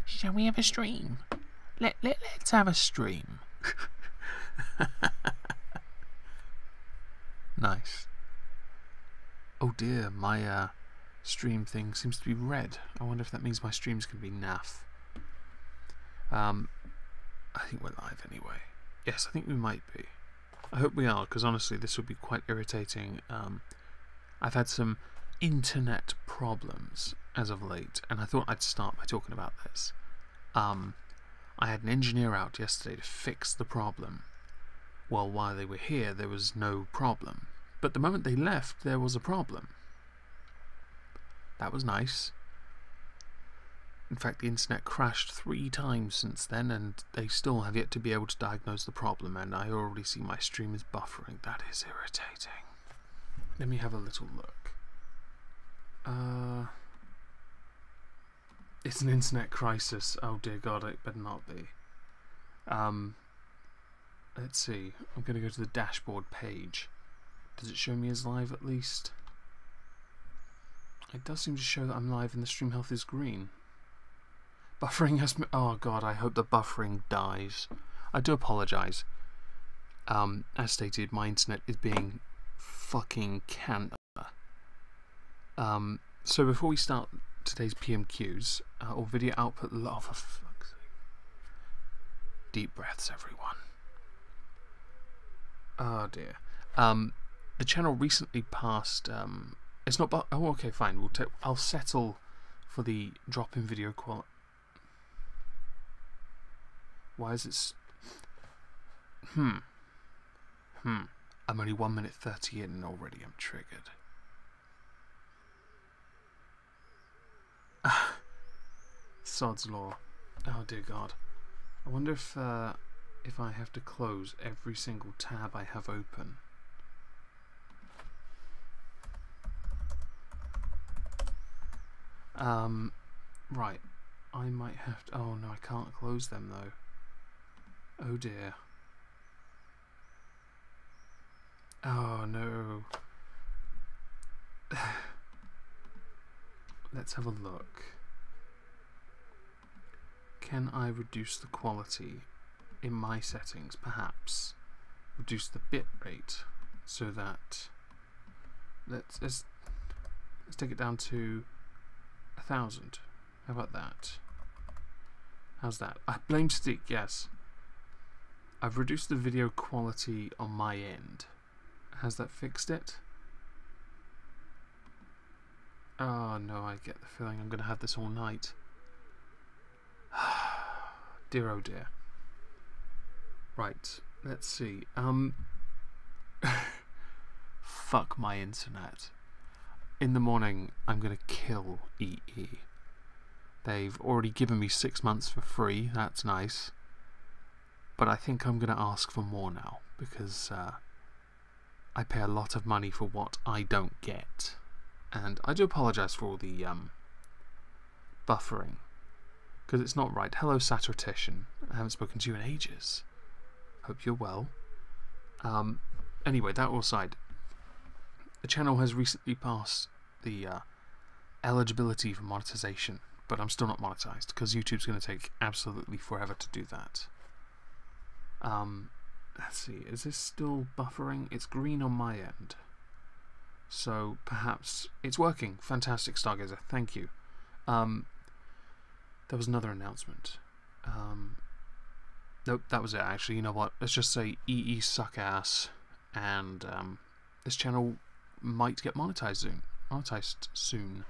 Shall we have a stream? Let's have a stream. Nice. Oh dear, my stream thing seems to be red. I wonder if that means my stream's going to be naff. I think we're live anyway. Yes, I think we might be. I hope we are, because honestly this would be quite irritating. I've had some internet problems as of late, and I thought I'd start by talking about this. I had an engineer out yesterday to fix the problem. Well, while they were here, there was no problem. But the moment they left, there was a problem. That was nice. In fact, the internet crashed 3 times since then, and they still have yet to be able to diagnose the problem, and I already see my stream is buffering. That is irritating. Let me have a little look. It's an internet crisis. Oh dear God, it better not be. Let's see. I'm going to go to the dashboard page. Does it show me as live at least? It does seem to show that I'm live and the stream health is green. Buffering has... Oh God, I hope the buffering dies. I do apologise. As stated, my internet is being fucking cancer. So before we start today's PMQs, or video output, for fuck's sake. Deep breaths, everyone. Oh dear. The channel recently passed... it's not... Oh, okay, fine. I'll settle for the drop in video quality. Why is it... I'm only 1 minute 30 in and already I'm triggered. Sod's law. Oh dear God. I wonder if I have to close every single tab I have open. Right. I might have to... Oh no, I can't close them though. Oh dear. Oh no. Let's have a look. Can I reduce the quality in my settings, perhaps? Reduce the bit rate so that... Let's take it down to 1,000. How about that? How's that? I blame stick, yes. I've reduced the video quality on my end. Has that fixed it? Oh no, I get the feeling I'm going to have this all night. Dear oh dear. Right, let's see. Fuck my internet. In the morning, I'm going to kill EE. They've already given me 6 months for free. That's nice. But I think I'm going to ask for more now, because I pay a lot of money for what I don't get. And I do apologise for all the buffering, because it's not right. Hello, Satirtician. I haven't spoken to you in ages. Hope you're well. Anyway, that all aside, the channel has recently passed the eligibility for monetization, but I'm still not monetized, because YouTube's going to take absolutely forever to do that. Let's see, is this still buffering? It's green on my end. So perhaps it's working. Fantastic, Stargazer. Thank you. There was another announcement. Nope, that was it actually. You know what? Let's just say EE suck ass, and this channel might get monetized soon.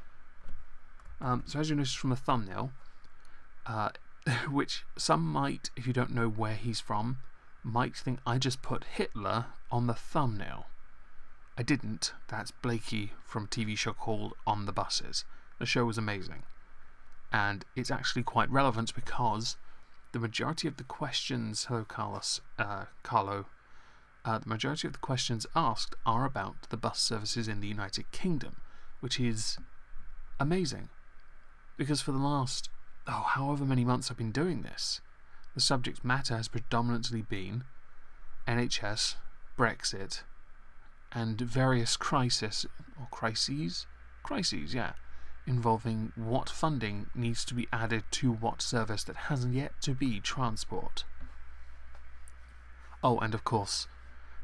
So as you noticed from the thumbnail, which some might, if you don't know where he's from, might think I just put Hitler on the thumbnail. I didn't. That's Blakey from a TV show called On the Buses. The show was amazing. And it's actually quite relevant because the majority of the questions... Hello, Carlos. Carlo. The majority of the questions asked are about the bus services in the United Kingdom, which is amazing. Because for the last, however many months I've been doing this, the subject matter has predominantly been NHS, Brexit, and various crises, yeah, involving what funding needs to be added to what service that hasn't yet to be transport. Oh, and of course,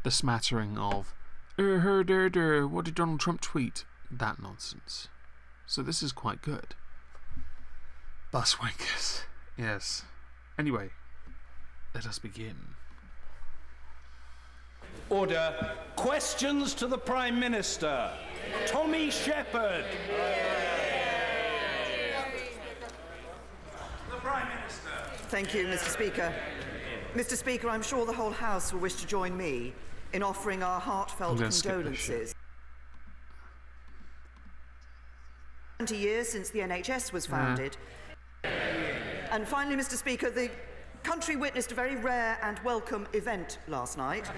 the smattering of what did Donald Trump tweet? That nonsense. So this is quite good. Bus wankers. Yes. Anyway, let us begin. Order. Questions to the Prime Minister. Tommy Shepherd. The Prime Minister. Thank you, Mr. Speaker. Mr. Speaker, I'm sure the whole House will wish to join me in offering our heartfelt condolences. 20 years since the NHS was founded. And finally, Mr. Speaker, the country witnessed a very rare and welcome event last night.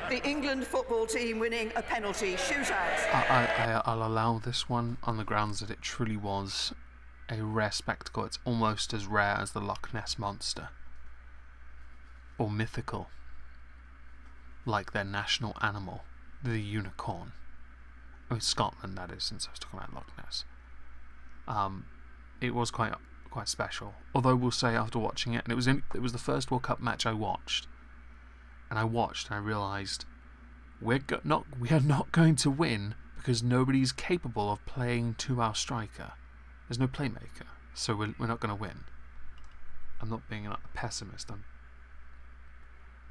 The England football team winning a penalty shootout. I'll allow this one on the grounds that it truly was a rare spectacle. It's almost as rare as the Loch Ness Monster. Or mythical. Like their national animal, the unicorn. I mean, Scotland, that is, since I was talking about Loch Ness. It was quite special. Although we'll say after watching it, and it was the first World Cup match I watched, and I realised we are not going to win because nobody's capable of playing to our striker. There's no playmaker, so we're not going to win. I'm not being a pessimist. I'm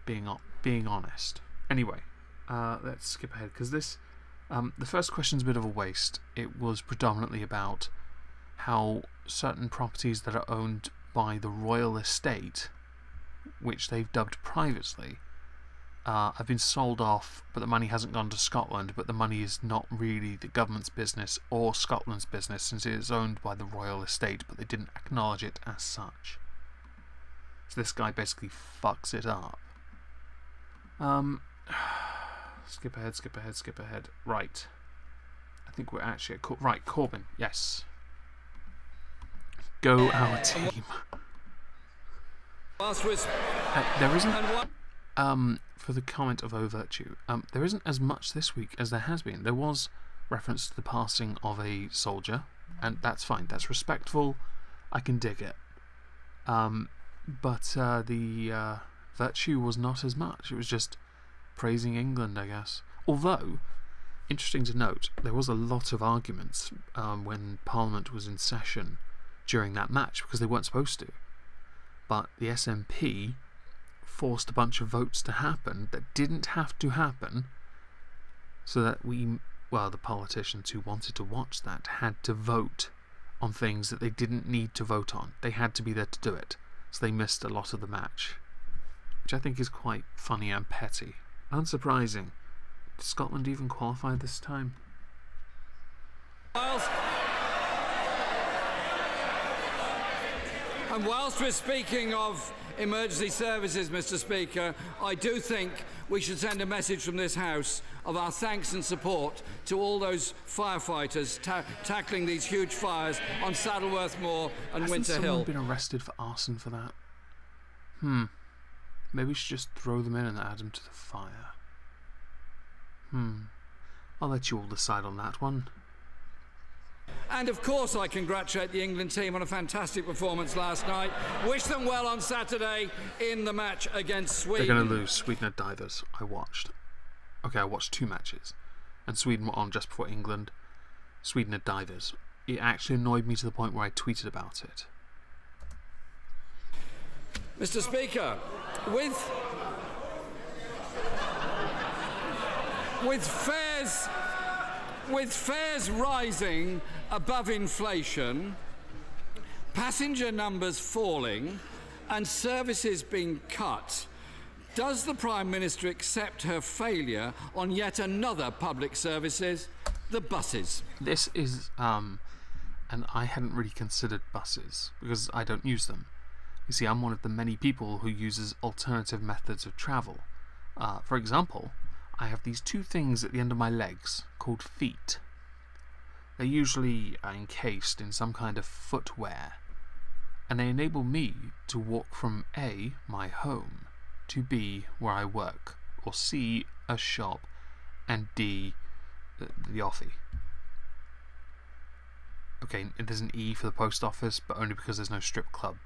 being honest. Anyway, let's skip ahead because this. The first question's a bit of a waste. It was predominantly about how certain properties that are owned by the royal estate, which they've dubbed privately, have been sold off, but the money hasn't gone to Scotland, but the money is not really the government's business or Scotland's business since it is owned by the royal estate, but they didn't acknowledge it as such. So this guy basically fucks it up. Skip ahead. Right. I think we're actually at right, Corbyn. Yes. Go our team. There isn't for the comment of O Virtue. There isn't as much this week as there has been. There was reference to the passing of a soldier, and that's fine. That's respectful. I can dig it. But the Virtue was not as much. It was just praising England, I guess. Although, interesting to note, there was a lot of arguments when Parliament was in session during that match because they weren't supposed to. But the SNP forced a bunch of votes to happen that didn't have to happen, so that the politicians who wanted to watch that had to vote on things that they didn't need to vote on. They had to be there to do it, so they missed a lot of the match, which I think is quite funny and petty. Unsurprising. Did Scotland even qualify this time? And whilst we're speaking of emergency services, Mr. Speaker, I do think we should send a message from this House of our thanks and support to all those firefighters tackling these huge fires on Saddleworth Moor and Winter Hill. Hasn't someone been arrested for arson for that? Maybe we should just throw them in and add them to the fire. I'll let you all decide on that one. And of course I congratulate the England team on a fantastic performance last night. Wish them well on Saturday in the match against Sweden. They're going to lose. Sweden at divers. I watched 2 matches. And Sweden were on just before England. Sweden at divers. It actually annoyed me to the point where I tweeted about it. Mr. Speaker, with fares rising above inflation, passenger numbers falling and services being cut, does the Prime Minister accept her failure on yet another public services, the buses? This is, and I hadn't really considered buses because I don't use them. You see, I'm one of the many people who uses alternative methods of travel. For example, I have these 2 things at the end of my legs called feet. They're usually encased in some kind of footwear, and they enable me to walk from A, my home, to B, where I work, or C, a shop, and D, the offie. okay, there's an E for the post office, but only because there's no strip club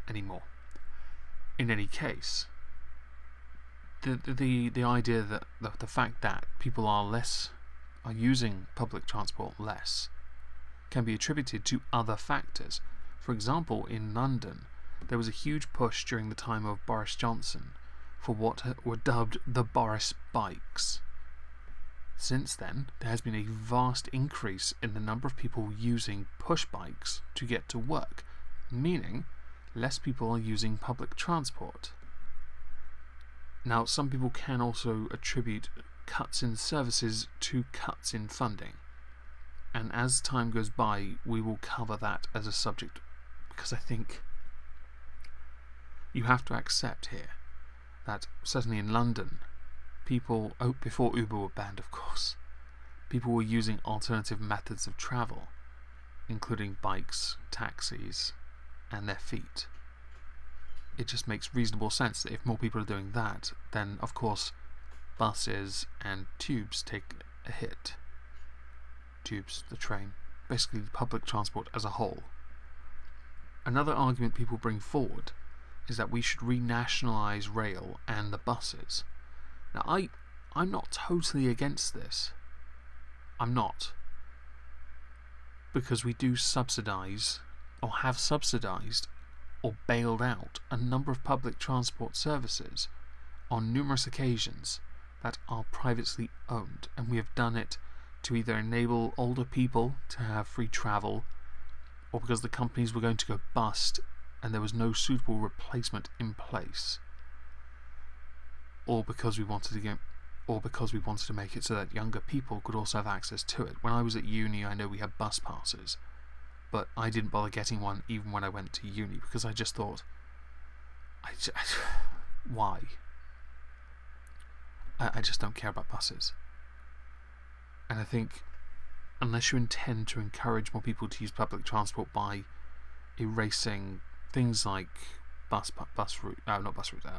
anymore. In any case, the idea that the fact that people are using public transport less can be attributed to other factors. For example, in London, there was a huge push during the time of Boris Johnson for what were dubbed the Boris bikes. Since then, there has been a vast increase in the number of people using push bikes to get to work, meaning less people are using public transport. Now, some people can also attribute cuts in services to cuts in funding, and as time goes by, we will cover that as a subject, because I think you have to accept here that, certainly in London, people, before Uber were banned, of course, people were using alternative methods of travel, including bikes, taxis, and their feet. It just makes reasonable sense that if more people are doing that, then of course buses and tubes take a hit. Tubes, the train, basically public transport as a whole. Another argument people bring forward is that we should renationalise rail and the buses. Now, I'm not totally against this. I'm not. Because we do subsidise, or have subsidised, or bailed out a number of public transport services on numerous occasions that are privately owned, and we have done it to either enable older people to have free travel, or because the companies were going to go bust and there was no suitable replacement in place, or because we wanted to make it so that younger people could also have access to it. When I was at uni, I know we had bus passes, but I didn't bother getting one even when I went to uni, because I just thought, why? I just don't care about buses. And I think unless you intend to encourage more people to use public transport by erasing things like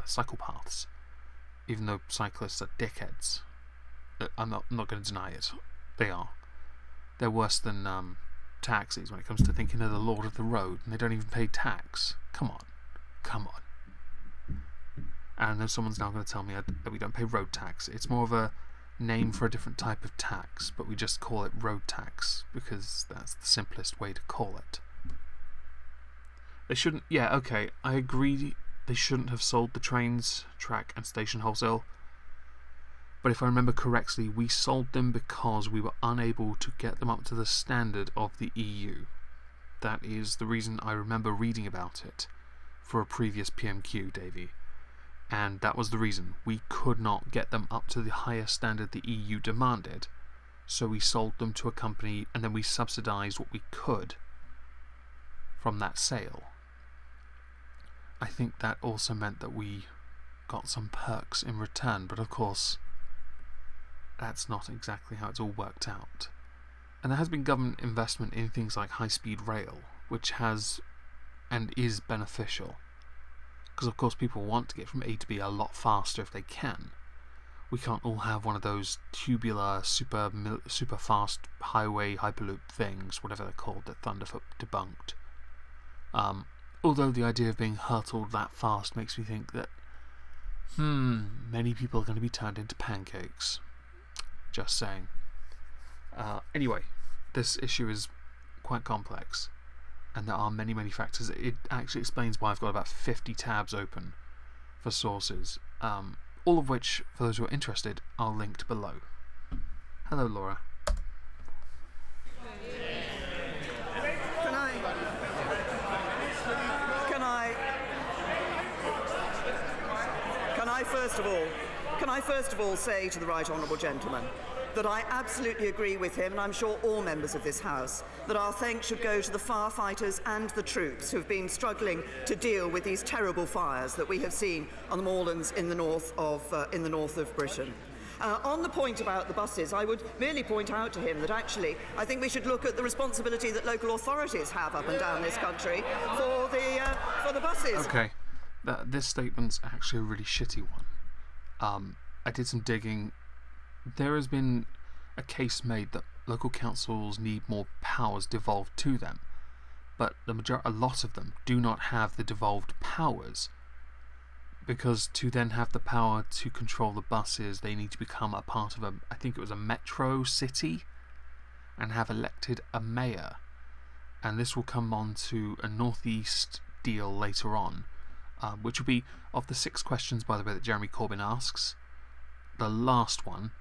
cycle paths, even though cyclists are dickheads, I'm not going to deny it. They are. They're worse than taxis when it comes to thinking they're the lord of the road, and they don't even pay tax. Come on. And I know someone's now going to tell me that we don't pay road tax. It's more of a name for a different type of tax, but we just call it road tax because that's the simplest way to call it. They shouldn't. Yeah, okay, I agree. They shouldn't have sold the trains, track, and station wholesale. But if I remember correctly, we sold them because we were unable to get them up to the standard of the EU. That is the reason I remember reading about it for a previous PMQ, Davey. And that was the reason. We could not get them up to the higher standard the EU demanded, so we sold them to a company and then we subsidised what we could from that sale. I think that also meant that we got some perks in return, but of course that's not exactly how it's all worked out. And there has been government investment in things like high-speed rail, which has and is beneficial. Because of course people want to get from A to B a lot faster if they can. We can't all have one of those tubular, super fast highway hyperloop things, whatever they're called, that Thunderfoot debunked. Although the idea of being hurtled that fast makes me think that many people are going to be turned into pancakes. Just saying. Anyway, this issue is quite complex, and there are many factors. It actually explains why I've got about 50 tabs open for sources, all of which, for those who are interested, are linked below. Hello, Laura. Can I first of all say to the Right Honourable Gentleman that I absolutely agree with him, and I'm sure all members of this House, that our thanks should go to the firefighters and the troops who have been struggling to deal with these terrible fires that we have seen on the moorlands in the north of Britain. On the point about the buses, I would merely point out to him that actually I think we should look at the responsibility that local authorities have up and down this country for the buses. Okay, this statement's actually a really shitty one. I did some digging. There has been a case made that local councils need more powers devolved to them, but a lot of them do not have the devolved powers, because to then have the power to control the buses, they need to become a part of I think it was a metro city, and have elected a mayor. And this will come on to a northeast deal later on, which will be, of the 6 questions, by the way, that Jeremy Corbyn asks, the last one,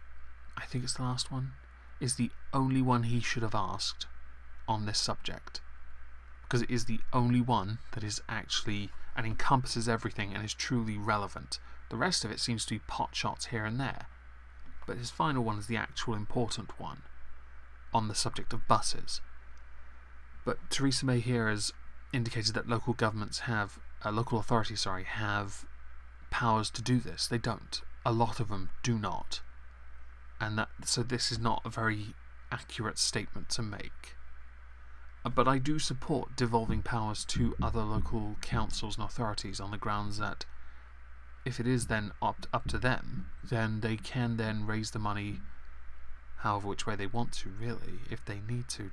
I think it's the last one, is the only one he should have asked on this subject, because it is the only one that is actually and encompasses everything and is truly relevant. The rest of it seems to be pot shots here and there, but his final one is the actual important one on the subject of buses. But Theresa May here has indicated that local governments have, local authorities, have powers to do this. They don't. A lot of them do not. And so this is not a very accurate statement to make. But I do support devolving powers to other local councils and authorities on the grounds that if it is then up to them, then they can then raise the money however which way they want to, really, if they need to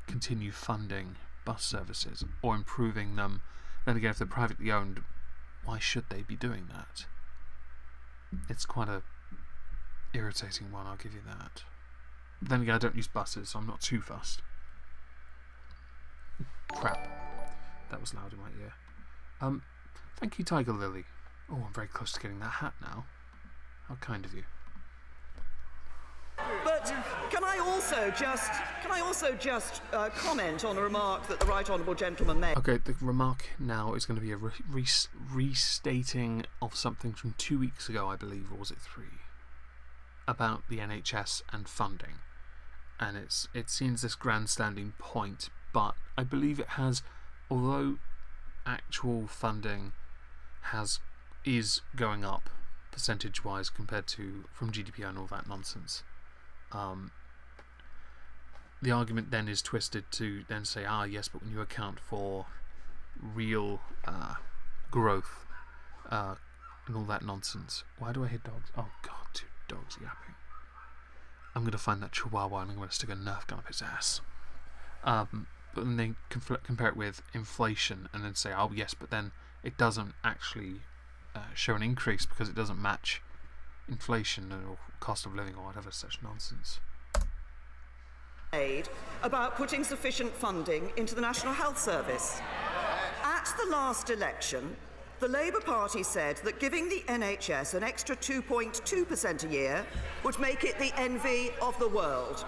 continue funding bus services or improving them. Then again, if they're privately owned, why should they be doing that? It's quite a irritating one, I'll give you that. Then again, I don't use buses, so I'm not too fussed. Crap. That was loud in my ear. Thank you, Tiger Lily. Oh, I'm very close to getting that hat now. How kind of you. But can I also just comment on a remark that the Right Honourable Gentleman made? Okay, the remark now is going to be a restating of something from 2 weeks ago, I believe, or was it 3, about the NHS and funding. And it seems this grandstanding point, but I believe it has, although actual funding is going up percentage-wise compared to from GDP and all that nonsense. The argument then is twisted to then say, yes, but when you account for real growth and all that nonsense. Why do I hear dogs? Oh God, 2 dogs yapping. I'm going to find that chihuahua and I'm going to stick a Nerf gun up his ass. But then they compare it with inflation and then say, yes, but then it doesn't actually show an increase because it doesn't match inflation or cost of living or whatever such nonsense. About putting sufficient funding into the National Health Service. At the last election, the Labour Party said that giving the NHS an extra 2.2% a year would make it the envy of the world.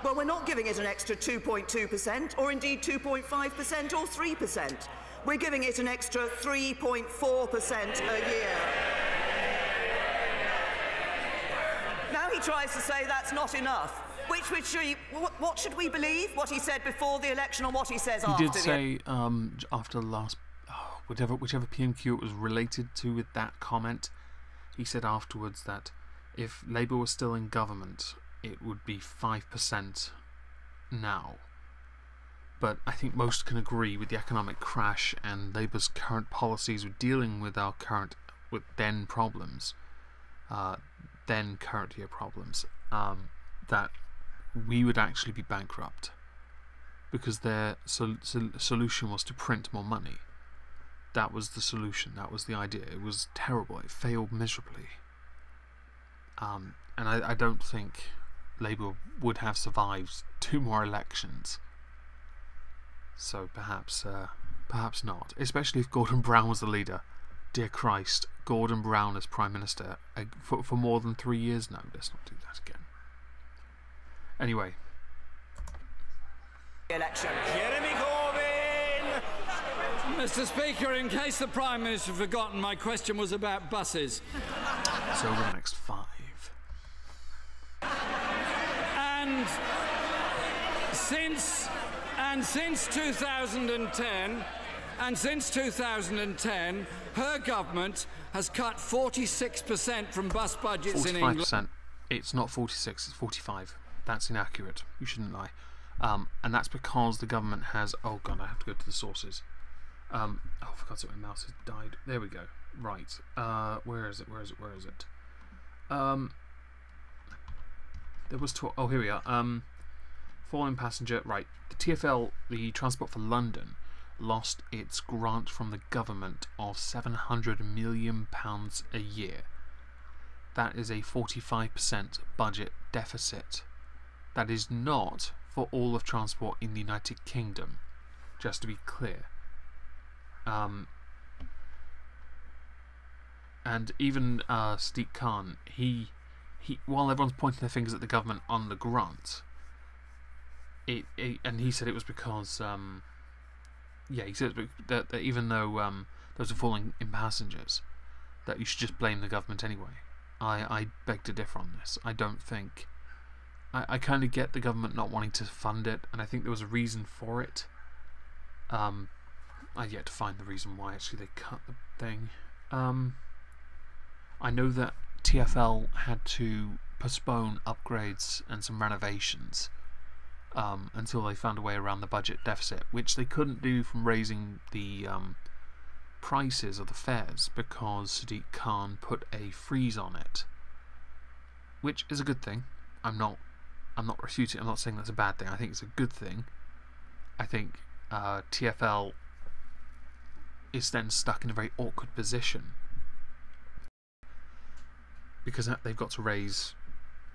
Well, we're not giving it an extra 2.2% or indeed 2.5% or 3%. We're giving it an extra 3.4% a year. Now he tries to say that's not enough. What should we believe? What he said before the election or what he says after? He did say after the last, whichever PMQ it was related to with that comment, he said afterwards that if Labour was still in government, it would be 5% now. But I think most can agree with the economic crash and Labour's current policies with dealing with with then problems, then current year problems, that we would actually be bankrupt because their solution was to print more money. That was the solution. That was the idea. It was terrible. It failed miserably. And I don't think Labour would have survived 2 more elections. So perhaps not. Especially if Gordon Brown was the leader. Dear Christ, Gordon Brown as Prime Minister for more than 3 years now. Let's not do that again. Anyway. Election. Jeremy Corbyn! Mr. Speaker, in case the Prime Minister had forgotten, my question was about buses. So over the next 5. And since 2010, her government has cut 46% from bus budgets in England. 45%. It's not 46, it's 45. That's inaccurate. You shouldn't lie. And that's because the government has... Oh, God, I have to go to the sources. Oh, for God's sake, my mouse has died. There we go. Right. Where is it? There was... Oh, here we are. Falling passenger. Right. The TfL, the Transport for London, lost its grant from the government of £700 million a year. That is a 45% budget deficit. That is not for all of transport in the United Kingdom, just to be clear. And even Cthulhu-Kin, he while everyone's pointing their fingers at the government on the grant, and he said it was because he said that even though there was a falling in passengers, that you should just blame the government anyway. I beg to differ on this. I don't think. I kind of get the government not wanting to fund it, and I think there was a reason for it. I've yet to find the reason why actually they cut the thing. I know that TfL had to postpone upgrades and some renovations until they found a way around the budget deficit, which they couldn't do from raising the prices of the fares because Cthulhu-Kin put a freeze on it, which is a good thing. I'm not refuting. I'm not saying that's a bad thing. I think it's a good thing. I think TfL is then stuck in a very awkward position because they've got to raise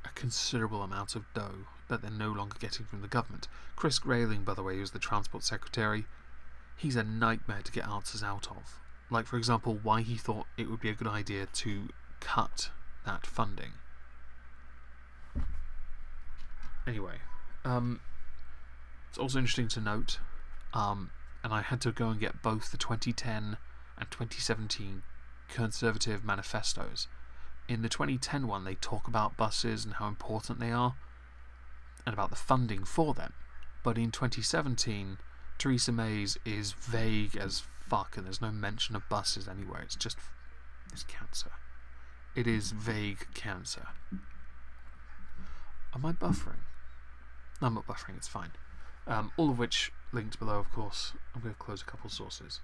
a considerable amount of dough that they're no longer getting from the government. Chris Grayling, by the way, who's the Transport Secretary, he's a nightmare to get answers out of. Like, for example, why he thought it would be a good idea to cut that funding. Anyway, it's also interesting to note, and I had to go and get both the 2010 and 2017 Conservative manifestos. In the 2010 one, they talk about buses and how important they are, and about the funding for them. But in 2017, Theresa May's is vague as fuck, and there's no mention of buses anywhere. It's cancer. It is vague cancer. Am I buffering? No, I'm not buffering, it's fine. All of which linked below, of course. I'm going to close a couple of sources.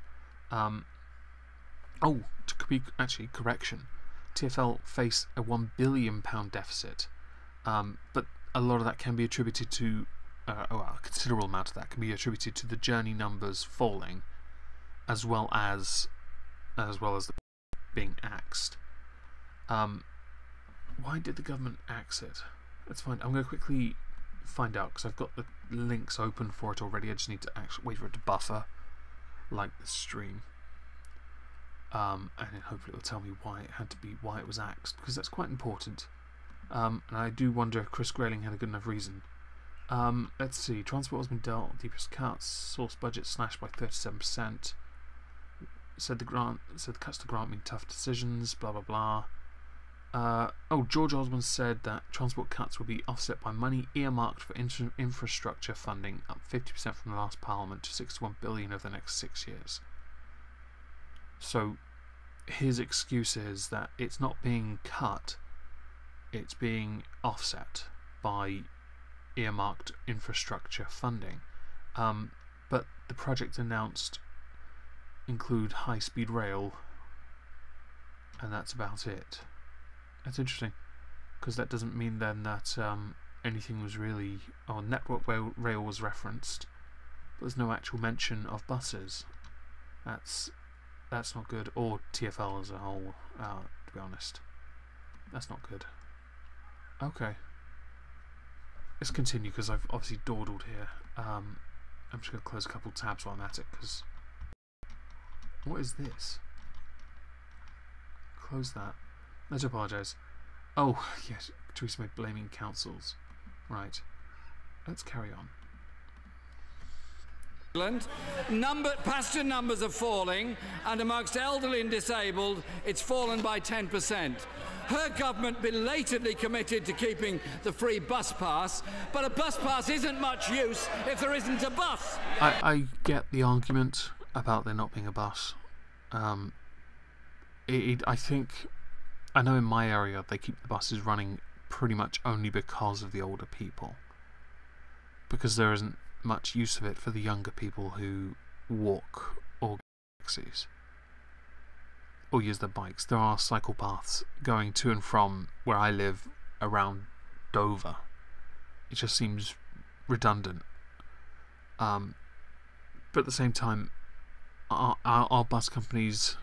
Correction. TfL face a £1 billion deficit, but a lot of that can be attributed to, a considerable amount of that can be attributed to the journey numbers falling, as well as being axed. Why did the government axe it? That's fine. I'm going to quickly find out because I've got the links open for it already. I just need to actually wait for it to buffer, like the stream. And then hopefully it'll tell me why it was axed, because that's quite important. And I do wonder if Chris Grayling had a good enough reason. Let's see. Transport has been dealt deepest cuts. Source budget slashed by 37%. Said the cuts to grant mean tough decisions. Blah blah blah. George Osborne said that transport cuts will be offset by money earmarked for infrastructure funding, up 50% from the last Parliament to £61 billion over the next 6 years. So his excuse is that it's not being cut, it's being offset by earmarked infrastructure funding. But the project announced include high-speed rail, and that's about it. That's interesting, because that doesn't mean then that anything was really... Network rail was referenced, but there's no actual mention of buses. That's not good, or TfL as a whole, to be honest. That's not good. Okay. Let's continue, because I've obviously dawdled here. I'm just going to close a couple tabs while I'm at it, because... What is this? Close that. I do apologise. Oh, yes, Theresa May blaming councils. Right. Let's carry on. Passenger numbers are falling, and amongst elderly and disabled, it's fallen by 10%. Her government belatedly committed to keeping the free bus pass, but a bus pass isn't much use if there isn't a bus. I get the argument about there not being a bus. I know in my area they keep the buses running pretty much only because of the older people, because there isn't much use of it for the younger people who walk or get taxis or use their bikes. There are cycle paths going to and from where I live around Dover. It just seems redundant. But at the same time, are bus companies,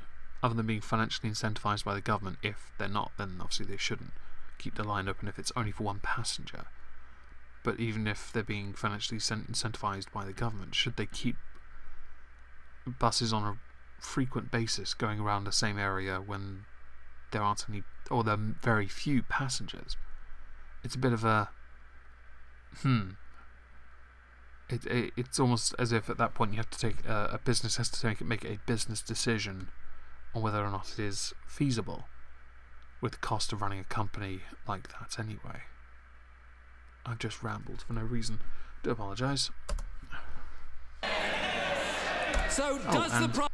other than being financially incentivised by the government, if they're not, then obviously they shouldn't keep the line open if it's only for one passenger. But even if they're being financially incentivised by the government, should they keep buses on a frequent basis going around the same area when there aren't any, or there are very few passengers? It's a bit of a It's almost as if at that point you have to take a business has to make a business decision on whether or not it is feasible, with the cost of running a company like that anyway. I've just rambled for no reason. Do apologise. So does what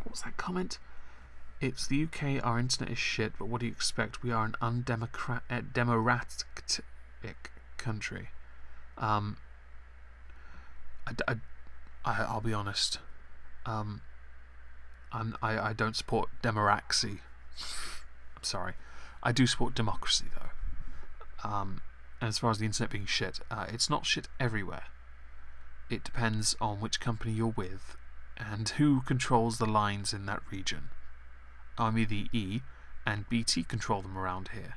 was that comment? It's the UK, our internet is shit, but what do you expect? We are an undemocratic country. I'll be honest. I don't support demoraxy. I'm sorry. I do support democracy though. And as far as the internet being shit, it's not shit everywhere. It depends on which company you're with and who controls the lines in that region. The E and BT control them around here,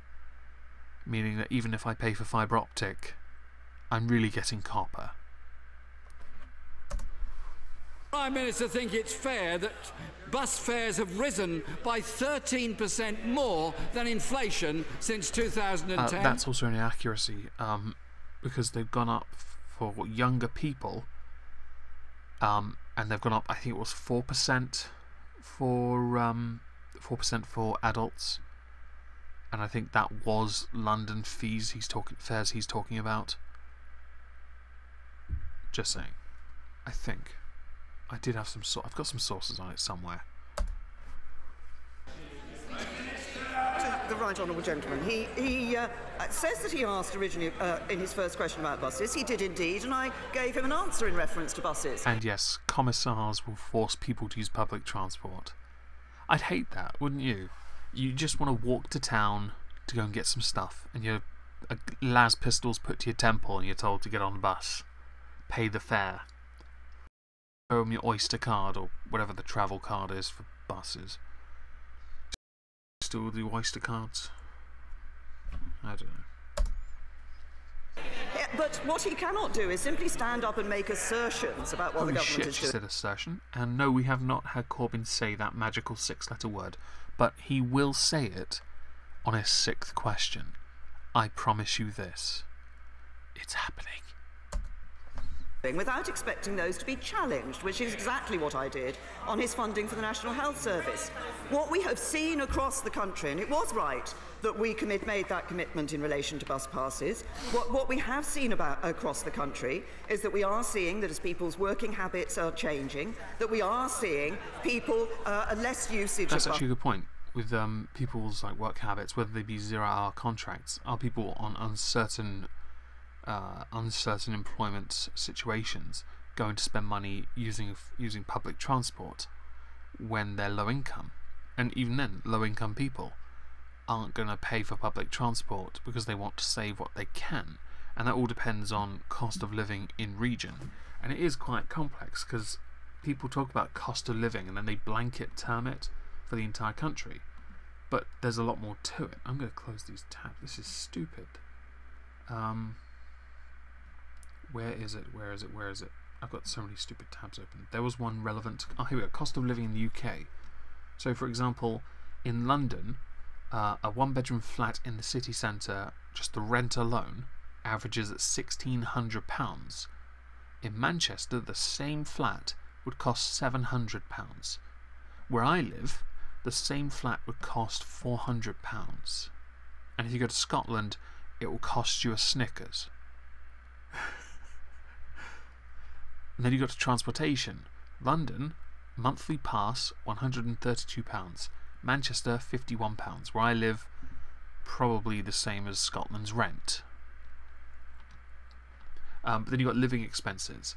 meaning that even if I pay for fibre optic, I'm really getting copper. Prime Minister think it's fair that bus fares have risen by 13% more than inflation since 2010? That's also an inaccuracy, because they've gone up for younger people, and they've gone up, I think it was 4% for adults, and I think that was London fares he's talking about. Just saying. I think. I did have I've got some sources on it somewhere. The right honourable gentleman. He says that he asked originally in his first question about buses. He did indeed, and I gave him an answer in reference to buses. And yes, commissars will force people to use public transport. I'd hate that, wouldn't you? You just want to walk to town to go and get some stuff, and your las pistols put to your temple, and you're told to get on the bus, pay the fare, show them your Oyster card or whatever the travel card is for buses. Still do Oyster cards? I don't know. Yeah, but what he cannot do is simply stand up and make assertions about what the government is She doing. said assertion. And no, we have not had Corbyn say that magical 6-letter word, but he will say it on his 6th question. I promise you this. It's happening. Without expecting those to be challenged, which is exactly what I did on his funding for the National Health Service. What we have seen across the country, and it was right that we made that commitment in relation to bus passes, what we have seen across the country is that we are seeing that as people's working habits are changing, that we are seeing people less usage That's of actually a good point. With people's work habits, whether they be 0-hour contracts, are people on uncertain employment situations going to spend money using public transport when they're low income? And even then, low income people aren't going to pay for public transport because they want to save what they can, and that all depends on cost of living in region. And it is quite complex because people talk about cost of living and then they blanket term it for the entire country, but there's a lot more to it. I'm going to close these tabs. This is stupid. Where is it? I've got so many stupid tabs open. There was one relevant. Oh, here we go. Cost of living in the UK. So, for example, in London, a one-bedroom flat in the city centre, just the rent alone, averages at £1,600. In Manchester, the same flat would cost £700. Where I live, the same flat would cost £400. And if you go to Scotland, it will cost you a Snickers. And then you got to transportation. London, monthly pass, £132. Manchester, £51. Where I live, probably the same as Scotland's rent. But then you got living expenses.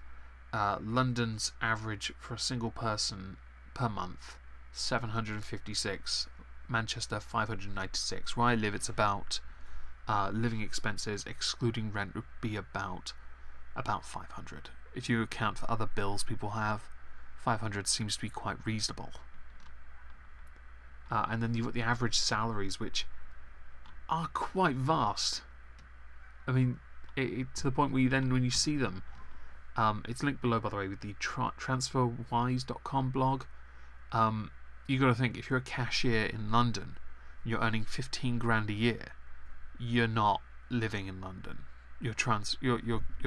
London's average for a single person per month, £756. Manchester, £596. Where I live, it's about living expenses excluding rent would be about about 500. If you account for other bills people have, 500 seems to be quite reasonable. And then you've got the average salaries, which are quite vast. I mean, to the point where when you see them, it's linked below, by the way, with the transferwise.com blog. You got to think, if you're a cashier in London, you're earning 15 grand a year. You're not living in London. You're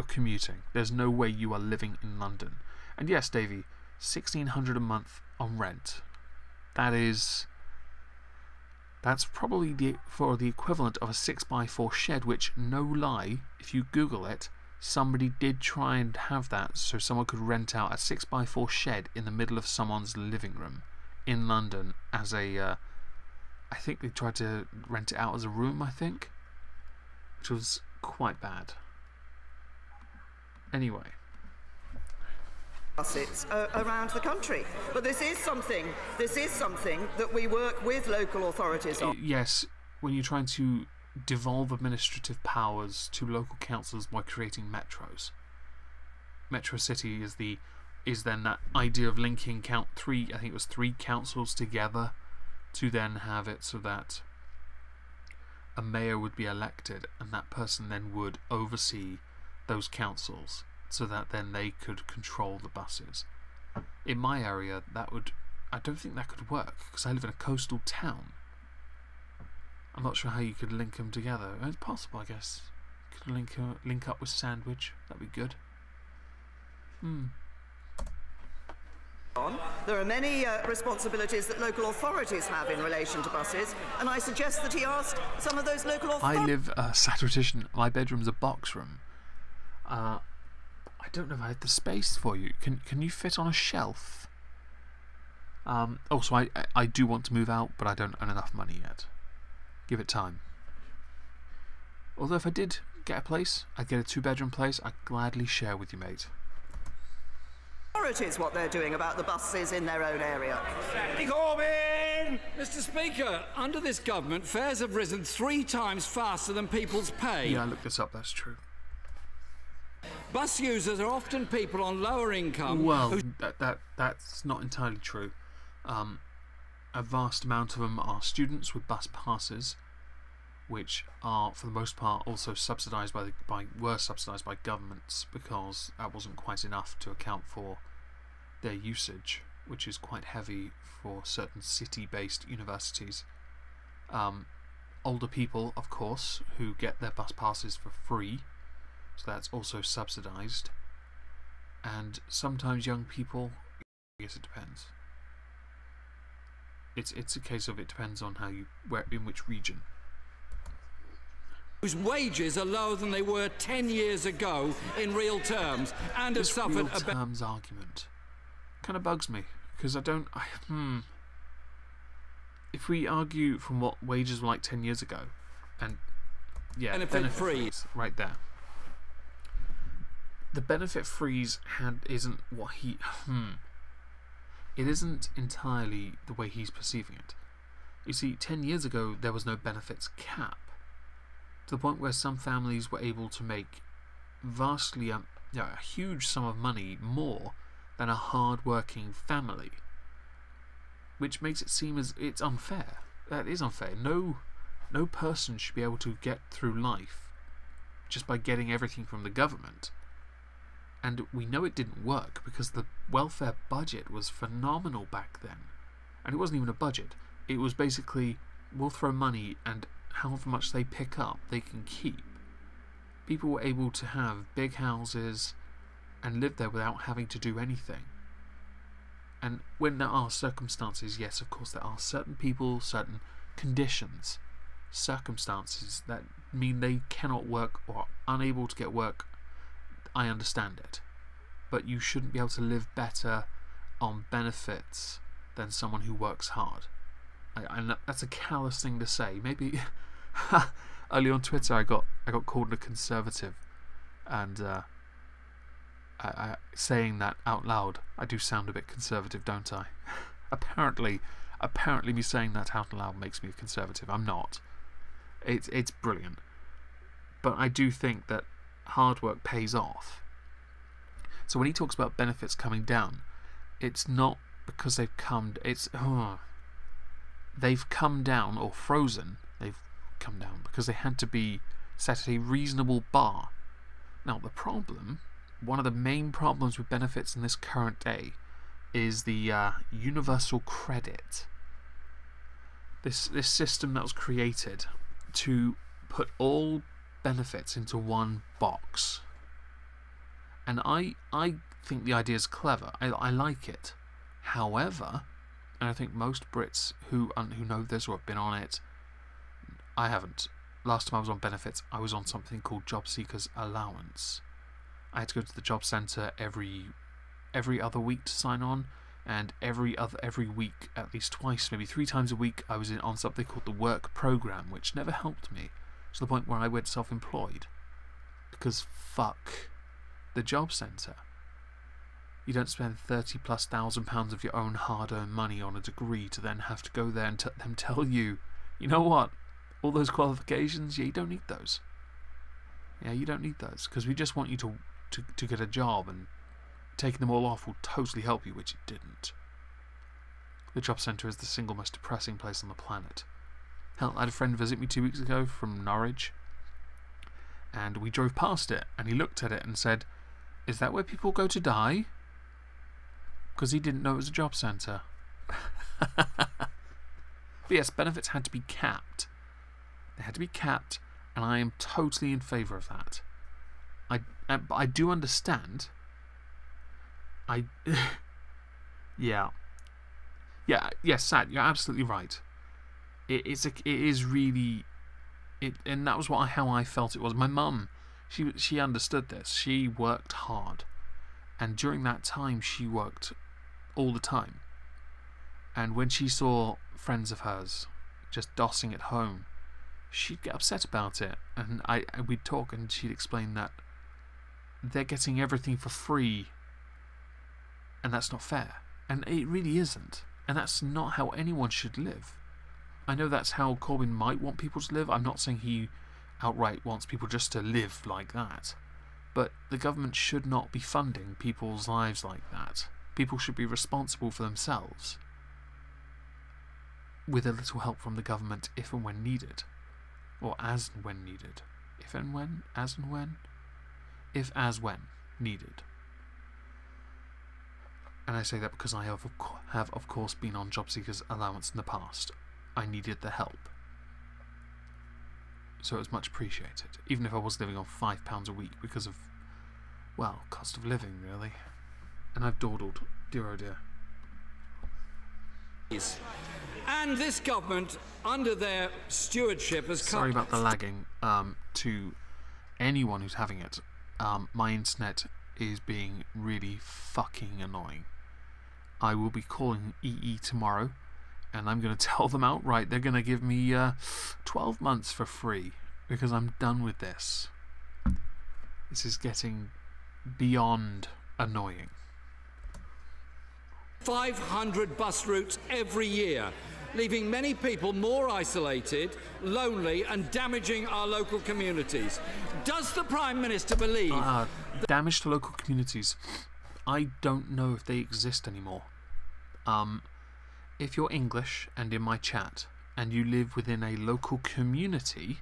commuting. There's no way you are living in London. And yes, Davey, 1,600 a month on rent. That's probably for the equivalent of a 6x4 shed, which, no lie, if you Google it, somebody did try and have that so someone could rent out a 6x4 shed in the middle of someone's living room in London as a, I think they tried to rent it out as a room, I think, which was quite bad. Anyway. Buses around the country, but this is something that we work with local authorities on. Yes, when you're trying to devolve administrative powers to local councils by creating metros. Metro City is then that idea of linking three councils together to then have it so that a mayor would be elected and that person then would oversee those councils, so that then they could control the buses. In my area, I don't think that could work, because I live in a coastal town. I'm not sure how you could link them together. It's possible, I guess. Could link up with Sandwich. That'd be good. There are many responsibilities that local authorities have in relation to buses, and I suggest that he ask some of those local authorities. I live, sad tradition, my bedroom's a box room. I don't know if I have the space for you. Can you fit on a shelf? Also, I do want to move out, but I don't earn enough money yet. Give it time. Although if I did get a place, I'd get a 2-bedroom place, I'd gladly share with you, mate. Authorities what they're doing about the buses in their own area. Corbyn! Mr. Speaker, under this government, fares have risen 3 times faster than people's pay. Yeah, I looked this up, that's true. Bus users are often people on lower income. Well, that's not entirely true. A vast amount of them are students with bus passes, which are, for the most part, also subsidised were subsidised by governments, because that wasn't quite enough to account for their usage, which is quite heavy for certain city-based universities. Older people, of course, who get their bus passes for free, so that's also subsidised. And sometimes young people, I guess it depends. It's a case of it depends on in which region. Whose wages are lower than they were 10 years ago in real terms, and have suffered real terms argument kind of bugs me, because if we argue from what wages were like 10 years ago, and yeah, benefit freeze right there. The benefit freeze isn't what he it isn't entirely the way he's perceiving it. You see, 10 years ago there was no benefits cap, to the point where some families were able to make vastly a huge sum of money more than a hard-working family, which makes it seem as it's unfair. That is unfair. No person should be able to get through life just by getting everything from the government. And we know it didn't work, because the welfare budget was phenomenal back then. And it wasn't even a budget. It was basically, we'll throw money, and however much they pick up, they can keep. People were able to have big houses and live there without having to do anything. And when there are circumstances, yes, of course, there are certain people, certain conditions, circumstances that mean they cannot work or are unable to get work. I understand it, but you shouldn't be able to live better on benefits than someone who works hard. And that's a callous thing to say. Maybe early on Twitter I got called a conservative, and saying that out loud, I do sound a bit conservative, don't I? apparently me saying that out loud makes me a conservative. I'm not. It's brilliant, but I do think that hard work pays off, So when he talks about benefits coming down, it's not because they've come. They've come down or frozen. They've come down because they had to be set at a reasonable bar. Now the problem, one of the main problems with benefits in this current day, is the universal credit. This system that was created to put all benefits into one box. And I think the idea is clever. I like it. However, and I think most Brits who know this or have been on it, I haven't. Last time I was on benefits, I was on something called Job Seekers Allowance. I had to go to the job centre every other week to sign on, and every week, at least twice, maybe 3 times a week, I was on something called the work programme, which never helped me to the point where I went self-employed. Because fuck the job centre. You don't spend £30,000+ of your own hard-earned money on a degree to then have to go there and them tell you, you know what, all those qualifications, yeah, you don't need those. Yeah, you don't need those, because we just want you to get a job, and taking them all off will totally help you, which it didn't. The job centre is the single most depressing place on the planet. Hell, I had a friend visit me 2 weeks ago from Norwich, and we drove past it, and he looked at it and said, "Is that where people go to die?" Because he didn't know it was a job centre. But yes, benefits had to be capped. They had to be capped, and I am totally in favour of that. I do understand. Yeah, Sad, you're absolutely right. It is really, and that was how I felt it was. My mum, she understood this. She worked hard, and during that time, she worked all the time. And when she saw friends of hers just dossing at home, she'd get upset about it. And we'd talk, and she'd explain that they're getting everything for free, and that's not fair. And it really isn't. And that's not how anyone should live. I know that's how Corbyn might want people to live. I'm not saying he outright wants people just to live like that. But the government should not be funding people's lives like that. People should be responsible for themselves, with a little help from the government if and when needed. Or as and when needed. If and when? As and when? If as when needed. And I say that because I have of course been on Job Seekers Allowance in the past. I needed the help. So it was much appreciated. Even if I was living on £5 a week because of, well, cost of living really. And I've dawdled, dear oh dear. And this government, under their stewardship, has Sorry about the lagging. To anyone who's having it, my internet is being really fucking annoying. I will be calling EE tomorrow, and I'm going to tell them outright they're going to give me 12 months for free, because I'm done with this. This is getting beyond annoying. 500 bus routes every year, leaving many people more isolated, lonely, and damaging our local communities. Does the Prime Minister believe... damage to local communities. I don't know if they exist anymore. If you're English and in my chat, and you live within a local community,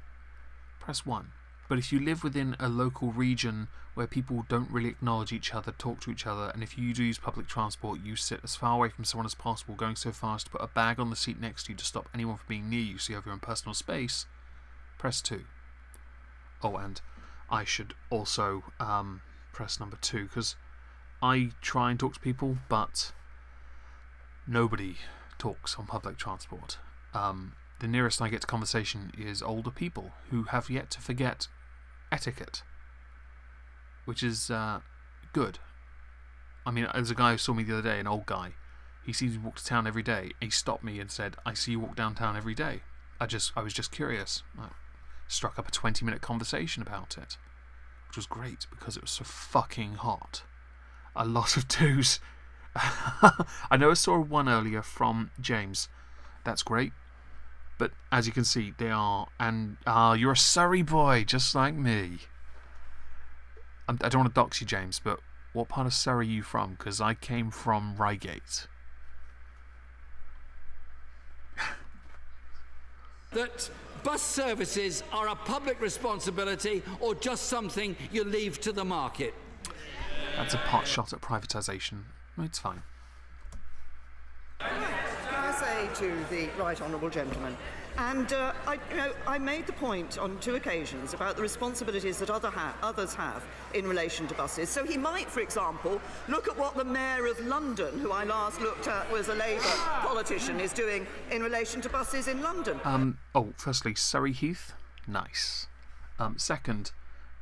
press 1. But if you live within a local region where people don't really acknowledge each other, talk to each other, and if you do use public transport, you sit as far away from someone as possible, going so fast to put a bag on the seat next to you to stop anyone from being near you so you have your own personal space, press 2. Oh, and I should also press number 2, because I try and talk to people, but nobody talks on public transport. The nearest I get to conversation is older people who have yet to forget etiquette, which is good. I mean, there's a guy who saw me the other day, an old guy. He seems to walk to town every day. He stopped me and said, "I see you walk downtown every day." I was just curious. I struck up a 20-minute conversation about it, which was great because it was so fucking hot. A lot of 2s. I know I saw one earlier from James. That's great. But as you can see, they are, and you're a Surrey boy, just like me. I don't want to dox you, James, but What part of Surrey are you from? Because I came from Reigate. That bus services are a public responsibility or just something you leave to the market? That's a pot shot at privatisation. It's fine. Can I say to the right honourable gentleman, and I made the point on 2 occasions about the responsibilities that others have in relation to buses. So he might, for example, look at what the Mayor of London, who I last looked at was a Labour politician, is doing in relation to buses in London. Firstly, Surrey Heath, nice. Second,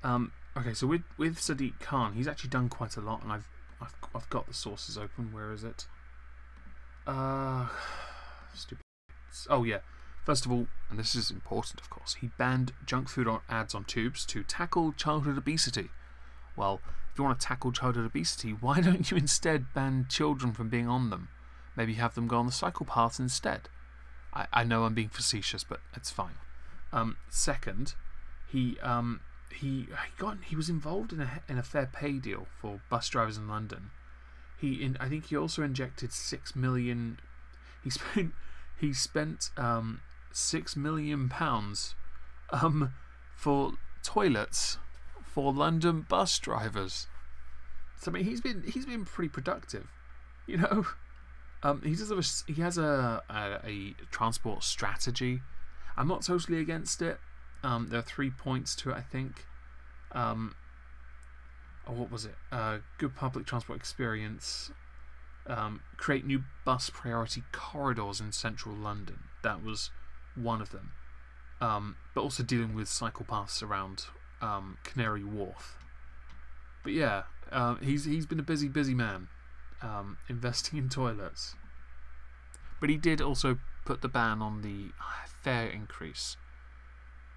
okay, so with Sadiq Khan, he's actually done quite a lot, and I've got the sources open. Where is it? Stupid. Oh yeah. First of all, and this is important, of course, he banned junk food ads on tubes to tackle childhood obesity. Well, if you want to tackle childhood obesity, why don't you instead ban children from being on them? Maybe have them go on the cycle path instead. I know I'm being facetious, but it's fine. Second, he was involved in a fair pay deal for bus drivers in London. I think he also injected 6 million. He spent £6 million for toilets for London bus drivers. So I mean, he's been pretty productive, you know. He has a transport strategy. I'm not totally against it. There are 3 points to it, I think. What was it? Good public transport experience. Create new bus priority corridors in central London. That was one of them. But also dealing with cycle paths around Canary Wharf. But yeah, he's been a busy man, investing in toilets. But he did also put the ban on the fare increase.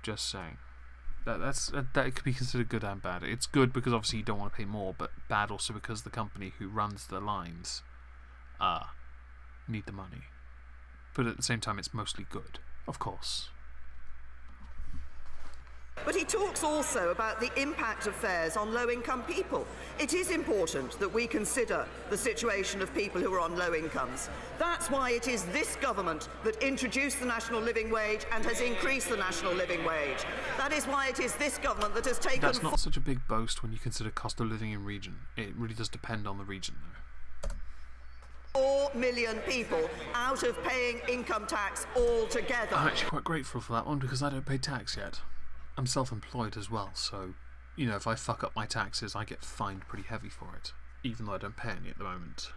Just saying. That could be considered good and bad. It's good because obviously you don't want to pay more, but bad also because the company who runs the lines need the money. But at the same time, it's mostly good, of course. But he talks also about the impact of fares on low-income people. It is important that we consider the situation of people who are on low incomes. That's why it is this government that introduced the national living wage and has increased the national living wage. That is why it is this government that has taken... That's not such a big boast when you consider cost of living in region. It really does depend on the region, though. 4 million people out of paying income tax altogether. I'm actually quite grateful for that one because I don't pay tax yet. I'm self-employed as well, so, you know, if I fuck up my taxes, I get fined pretty heavy for it, even though I don't pay any at the moment.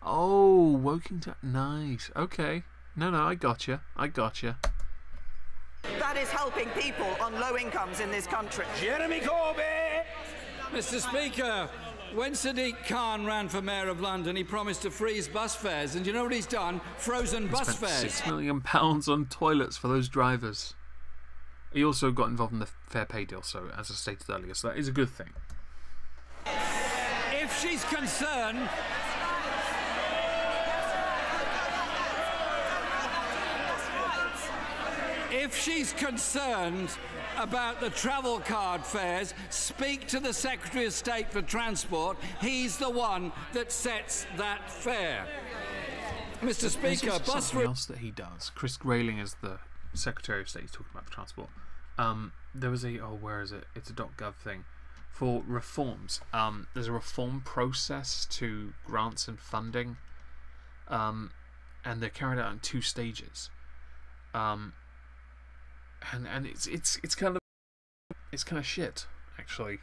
Oh, Woking to... Nice. Okay. No, I gotcha. That is helping people on low incomes in this country. Jeremy Corbyn! Mr. Speaker, when Sadiq Khan ran for Mayor of London, he promised to freeze bus fares, and you know what he's done? Frozen bus fares. £6 million on toilets for those drivers. He also got involved in the fair pay deal, so as I stated earlier, so that is a good thing. If she's concerned... If she's concerned about the travel card fares, speak to the Secretary of State for Transport. He's the one that sets that fare. Mr. Speaker, something else that he does. Chris Grayling is the Secretary of State he's talking about for transport. There was where is it? It's a .gov thing for reforms. There's a reform process to grants and funding, and they're carried out in 2 stages. And it's kind of shit, actually.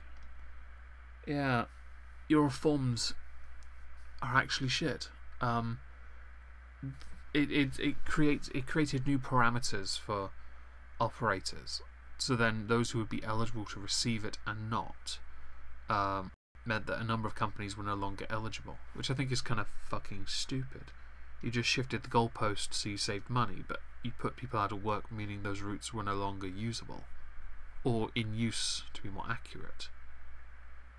Yeah, your reforms are actually shit. It created new parameters for operators, so then those who would be eligible to receive it and not meant that a number of companies were no longer eligible, which I think is kind of fucking stupid. You just shifted the goalpost so you saved money, but you put people out of work, meaning those routes were no longer usable, or in use, to be more accurate.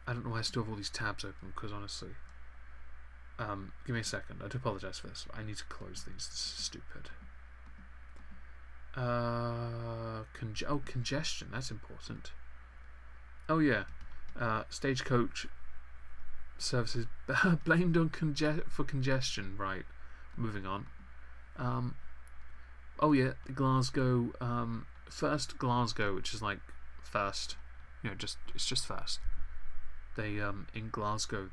I don't know why I still have all these tabs open, because honestly, give me a second. I do apologise for this. I need to close these. This is stupid. Congestion. That's important. Oh yeah, stagecoach services blamed on for congestion. Right, moving on. Oh yeah, Glasgow. First Glasgow, which is like first. You know, it's just first. They in Glasgow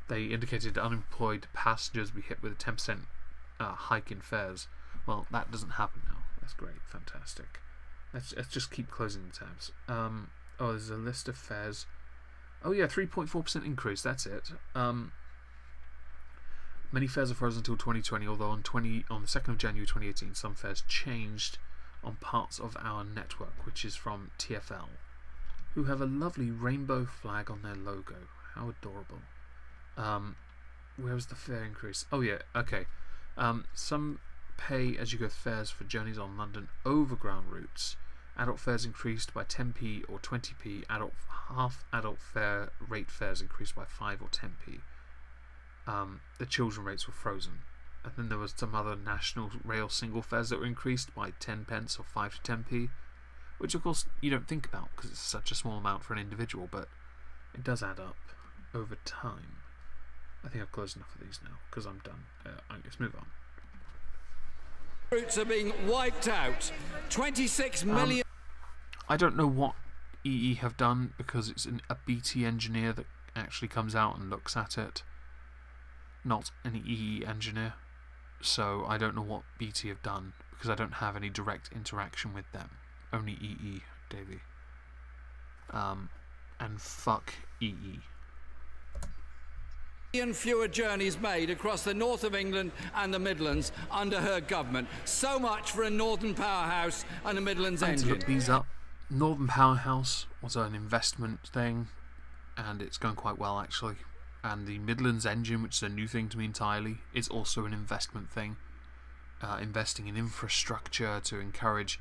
they indicated unemployed passengers be hit with a 10% hike in fares. Well, that doesn't happen now. That's great, fantastic. Let's just keep closing the tabs. Oh, there's a list of fares. Oh yeah, 3.4% increase. That's it. Many fares are frozen until 2020. Although on the 2nd of January 2018, some fares changed on parts of our network, which is from TfL, who have a lovely rainbow flag on their logo. How adorable. Where was the fare increase? Oh yeah, okay. Some pay-as-you-go fares for journeys on London Overground routes. Adult fares increased by 10p or 20p. Half-adult fare rate fares increased by 5 or 10p. The children rates were frozen. And then there was some other national rail single fares that were increased by 10 pence or 5 to 10p, which of course you don't think about because it's such a small amount for an individual, but it does add up over time. I think I've closed enough of these now because I'm done. Let's move on. Routes are being wiped out. 26 million. I don't know what EE have done because it's a BT engineer that actually comes out and looks at it, not an EE engineer. So I don't know what BT have done because I don't have any direct interaction with them. Only EE, Davey. And fuck EE. Fewer journeys made across the north of England and the Midlands under her government. So much for a northern powerhouse and a Midlands I had engine. to look these up. Northern Powerhouse was an investment thing, and it's going quite well actually. And the Midlands engine, which is a new thing to me entirely, is also an investment thing. Investing in infrastructure to encourage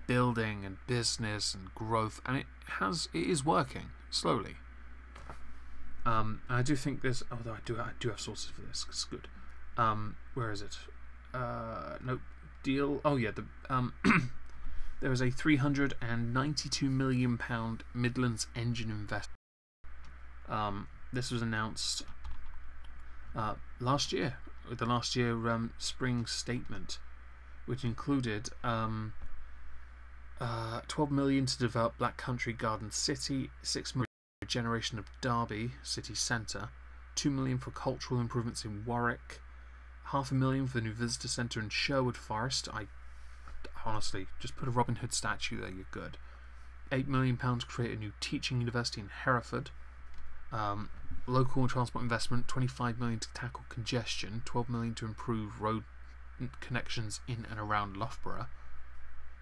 building and business and growth, and it is working slowly. I do think there's, although I do have sources for this. It's good. Where is it? Nope. Deal. Oh yeah. There was a £392 million Midlands engine investment. This was announced last year, with the last year spring statement, which included 12 million to develop Black Country Garden City, 6 million for regeneration of Derby city centre, 2 million for cultural improvements in Warwick, £500,000 for the new visitor centre in Sherwood Forest. I honestly just put a Robin Hood statue there, you're good. £8 million to create a new teaching university in Hereford. Local transport investment, 25 million to tackle congestion, 12 million to improve road connections in and around Loughborough,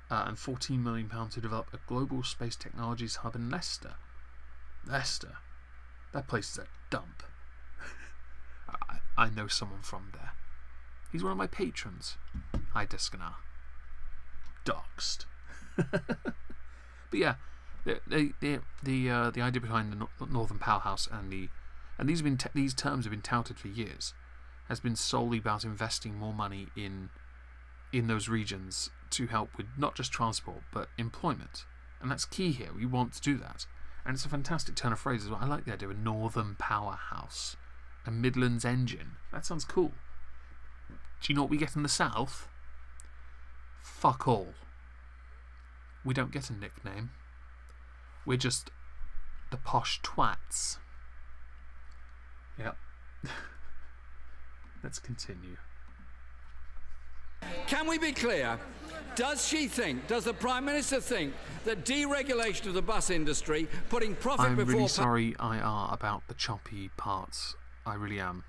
and 14 million pounds to develop a global space technologies hub in Leicester. Leicester, that place is a dump. I know someone from there. He's one of my patrons. Hi, Discanar. Doxed. But yeah, the idea behind the Northern Powerhouse and these terms have been touted for years, has been solely about investing more money in those regions to help with not just transport but employment, and that's key here. We want to do that, and it's a fantastic turn of phrase as well. I like the idea of a Northern Powerhouse, a Midlands engine. That sounds cool. Do you know what we get in the South? Fuck all. We don't get a nickname. We're just the posh twats. Yep. Let's continue. Can we be clear? Does the Prime Minister think that deregulation of the bus industry, putting profit before... I'm really sorry, IR, about the choppy parts. I really am.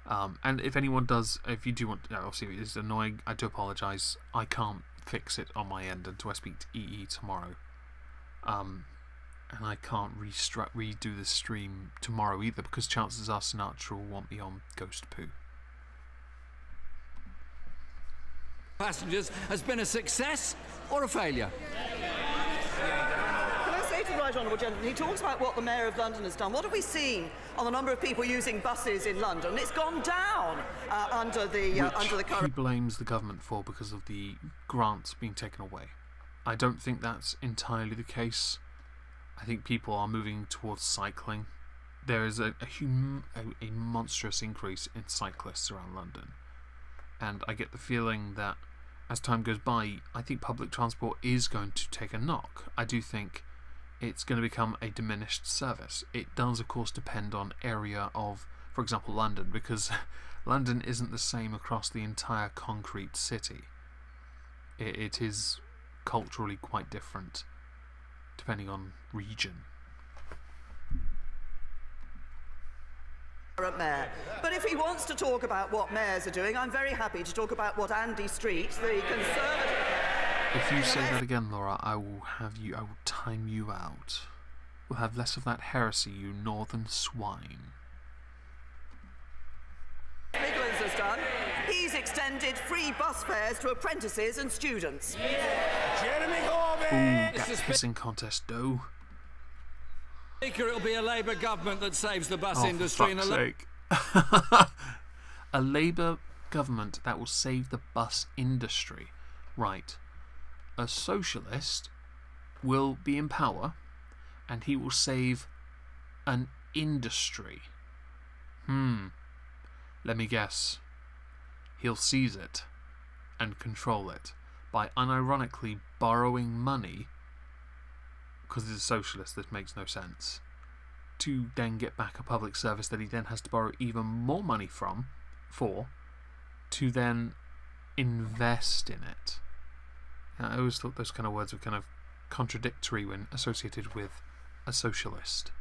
And if anyone does, if you do want to, obviously it's annoying, I do apologise. I can't fix it on my end until I speak to EE tomorrow. And I can't redo the stream tomorrow either, because chances are Sinatra will want me on Ghost Poo. Passengers has been a success or a failure? Can I say to the Right Honourable Gentleman, he talks about what the Mayor of London has done. What have we seen on the number of people using buses in London? It's gone down under the current... He blames the government for because of the grants being taken away. I don't think that's entirely the case. I think people are moving towards cycling. There is a monstrous increase in cyclists around London. And I get the feeling that as time goes by, I think public transport is going to take a knock. I do think it's going to become a diminished service. It does, of course, depend on area of, for example, London, because London isn't the same across the entire concrete city. It is culturally quite different, depending on region. Mayor. But if he wants to talk about what mayors are doing, I'm very happy to talk about what Andy Street, the Conservative... If you say that again, Laura, I will time you out. We'll have less of that heresy, you northern swine. Nicholas has done. He's extended free bus fares to apprentices and students. Jeremy Corbyn! Ooh, that pissing contest, though. Speaker, it'll be a Labour government that saves the bus industry. For fuck's sake. A Labour government that will save the bus industry. Right. A socialist will be in power and he will save an industry. Let me guess. He'll seize it and control it by unironically borrowing money, because he's a socialist, this makes no sense, to then get back a public service that he then has to borrow even more money to then invest in it. I always thought those kind of words were kind of contradictory when associated with a socialist.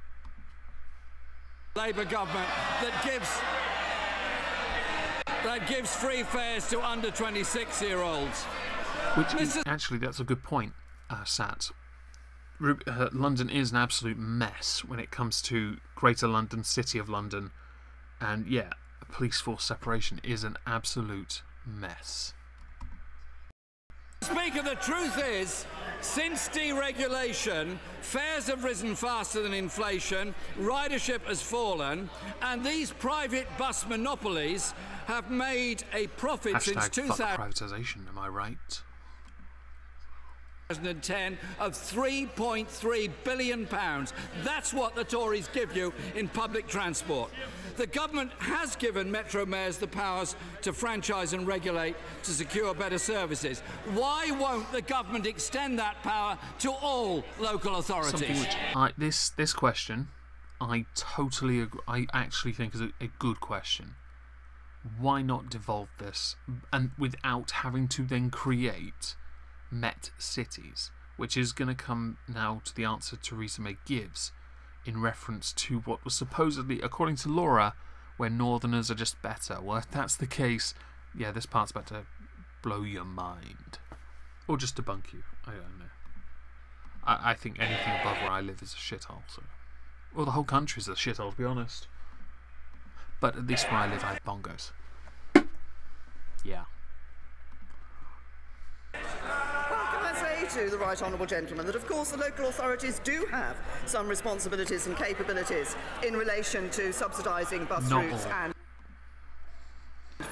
Labour government that gives free fares to under 26-year-olds. Which actually, that's a good point, Sat. London is an absolute mess when it comes to Greater London, City of London, and yeah, police force separation is an absolute mess. Speaker, the truth is, since deregulation, fares have risen faster than inflation, ridership has fallen, and these private bus monopolies have made a profit since 2010. Am I right? 2010 of £3.3 billion. That's what the Tories give you in public transport. The government has given Metro mayors the powers to franchise and regulate to secure better services. Why won't the government extend that power to all local authorities? This question, I totally agree. I actually think is a good question. Why not devolve this and without having to then create Met cities, which is going to come now to the answer Theresa May gives in reference to what was supposedly, according to Laura, where Northerners are just better. Well, if that's the case, yeah, this part's about to blow your mind. Or just debunk you. I don't know. I think anything above where I live is a shithole. So. Well, the whole country's a shithole, to be honest. But at least where I live, I have bongos. Yeah. To the right honourable gentleman that of course the local authorities do have some responsibilities and capabilities in relation to subsidising bus routes and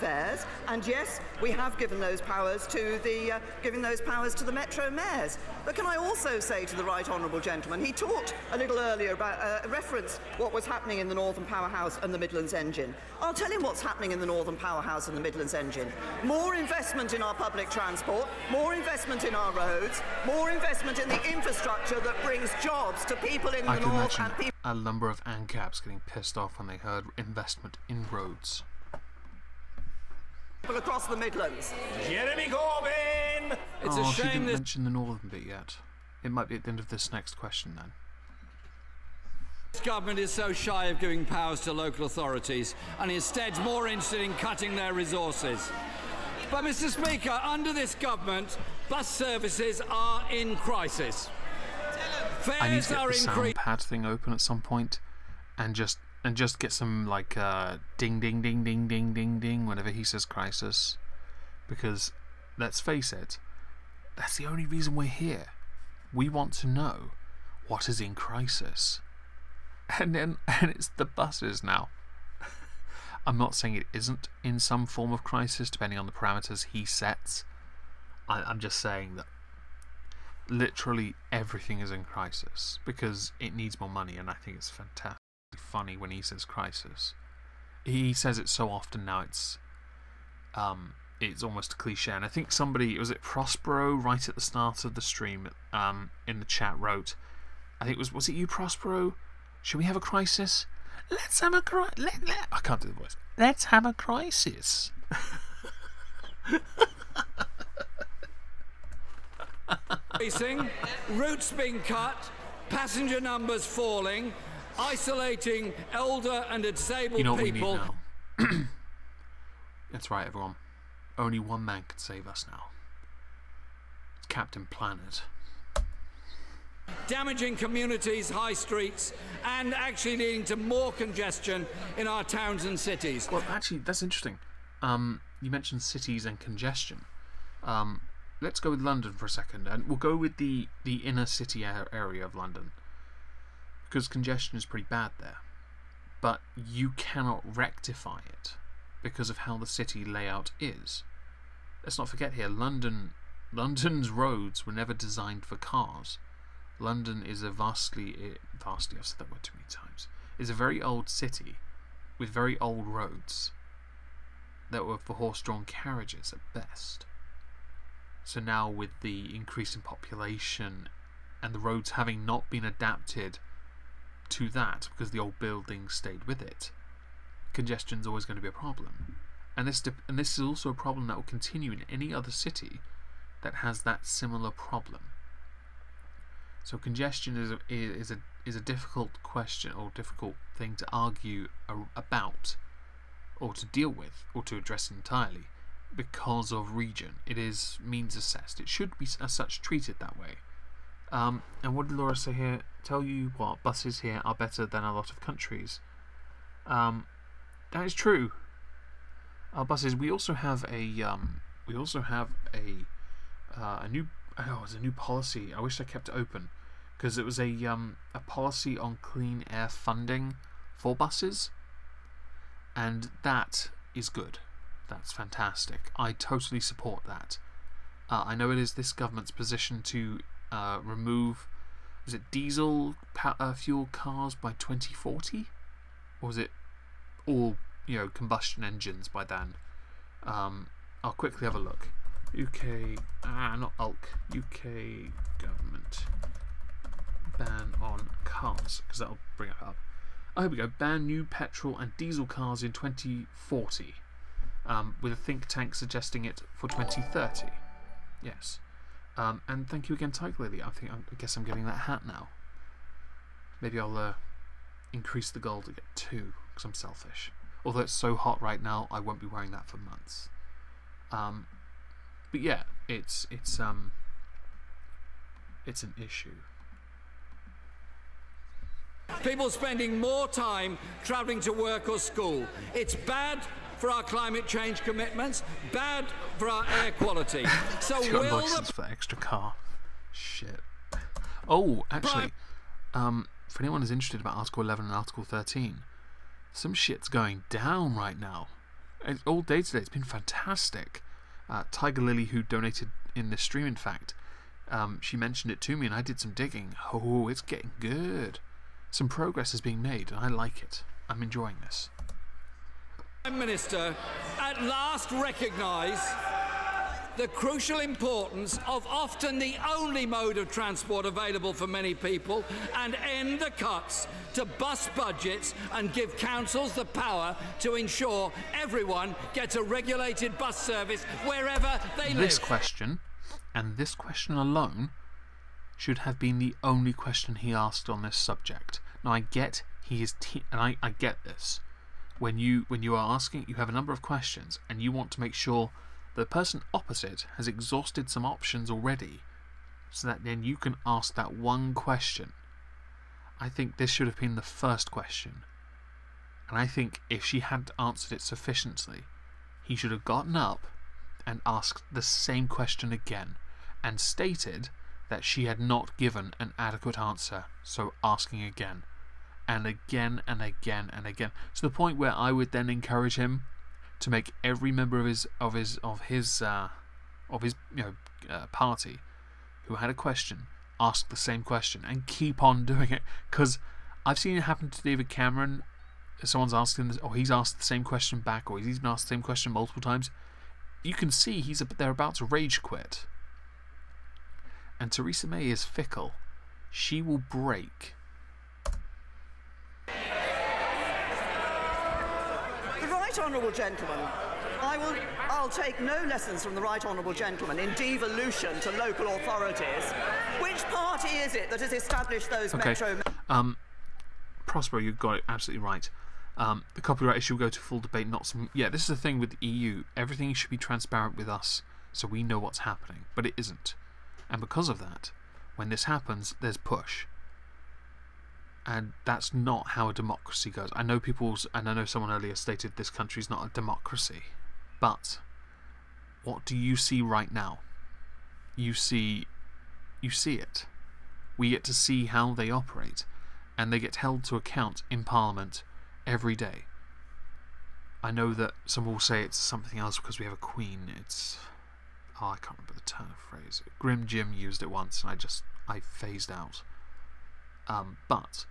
fares, and yes, we have given those powers to the Metro mayors. But can I also say to the right honourable gentleman, he talked a little earlier about referenced what was happening in the Northern Powerhouse and the Midlands Engine. I'll tell him what's happening in the Northern Powerhouse and the Midlands Engine. More investment in our public transport, more investment in our roads, more investment in the infrastructure that brings jobs to people in the north and people. A number of ANCAPs getting pissed off when they heard investment in roads. Across the Midlands. Jeremy Corbyn! It's a shame she didn't this mention the northern bit yet. It might be at the end of this next question then. This government is so shy of giving powers to local authorities and instead more interested in cutting their resources. But Mr. Speaker, under this government, bus services are in crisis. I need to Fares get are the sound increasing. pad thing open at some point and just get some like ding ding ding ding ding ding ding whenever he says crisis, because let's face it, that's the only reason we're here. We want to know what is in crisis, and it's the buses now. I'm not saying it isn't in some form of crisis depending on the parameters he sets. I'm just saying that literally everything is in crisis because it needs more money, and I think it's fantastically funny when he says crisis. He says it so often now it's almost a cliche, and I think somebody, was it Prospero, right at the start of the stream, in the chat wrote, I think was it you, Prospero? Should we have a crisis? Let's have a I can't do the voice. Let's have a crisis. Racing, routes being cut, passenger numbers falling, isolating elder and disabled what people. we need now? That's right, everyone. Only one man can save us now. It's Captain Planet. Damaging communities, high streets, and actually leading to more congestion in our towns and cities. Well, actually, that's interesting. You mentioned cities and congestion. Let's go with London for a second, and we'll go with the inner city area of London, because congestion is pretty bad there. But you cannot rectify it because of how the city layout is. Let's not forget here, London's roads were never designed for cars. London is a vastly, I've said that word too many times, is a very old city with very old roads that were for horse-drawn carriages at best. So now with the increase in population and the roads having not been adapted to that because the old buildings stayed with it, congestion is always going to be a problem. And this is also a problem that will continue in any other city that has that similar problem. So congestion is a difficult question, or difficult thing to argue about, or to deal with, or to address entirely, because of region. It is means assessed. It should be as such treated that way. And what did Laura say here? Tell you what, buses here are better than a lot of countries. That is true. Our buses. We also have a new. Oh, it's a new policy. I wish I kept it open, because it was a policy on clean air funding for buses, and that is good. That's fantastic. I totally support that. I know it is this government's position to remove, is it diesel fuel cars by 2040, or is it all combustion engines by then? I'll quickly have a look. UK, not ULK, UK government ban on cars, because that'll bring it up. Oh, here we go. Ban new petrol and diesel cars in 2040, with a think tank suggesting it for 2030. Yes. And thank you again, Tiger Lily. I guess I'm getting that hat now. Maybe I'll increase the goal to get 2, because I'm selfish. Although it's so hot right now, I won't be wearing that for months. But yeah, it's an issue. People spending more time travelling to work or school. It's bad for our climate change commitments, bad for our air quality. So will invoices for extra car. Shit. Oh, actually, for anyone who's interested about Article 11 and Article 13, some shit's going down right now. All day today, it's been fantastic. Tiger Lily, who donated in this stream, in fact, she mentioned it to me, and I did some digging. Oh, it's getting good. Some progress is being made, and I like it. I'm enjoying this. Prime Minister at last recognise the crucial importance of often the only mode of transport available for many people, and end the cuts to bus budgets and give councils the power to ensure everyone gets a regulated bus service wherever they live. This question, and this question alone, should have been the only question he asked on this subject. Now I get and I get this. When you are asking, you have a number of questions, and you want to make sure the person opposite has exhausted some options already, so that then you can ask that one question. I think this should have been the first question, and I think if she had answered it sufficiently, he should have gotten up and asked the same question again, and stated that she had not given an adequate answer, so asking again and again and again and again, to the point where I would then encourage him to make every member of his party who had a question ask the same question and keep on doing it. Because I've seen it happen to David Cameron. Someone's asked him, or he's asked the same question back, or he's been asked the same question multiple times. You can see they're about to rage quit. And Theresa May is fickle. She will break. The right honourable gentleman, I'll take no lessons from the right honourable gentleman in devolution to local authorities. Which party is it that has established those metro... Prospero, you've got it absolutely right. The copyright issue will go to full debate, not some... Yeah, this is the thing with the EU. Everything should be transparent with us, so we know what's happening. But it isn't. And because of that, when this happens, there's push. And that's not how a democracy goes. I know someone earlier stated this country's not a democracy. But what do you see right now? You see it. We get to see how they operate. And they get held to account in Parliament every day. I know that some will say it's something else because we have a queen. It's... Oh, I can't remember the turn of phrase. Grim Jim used it once and I phased out. But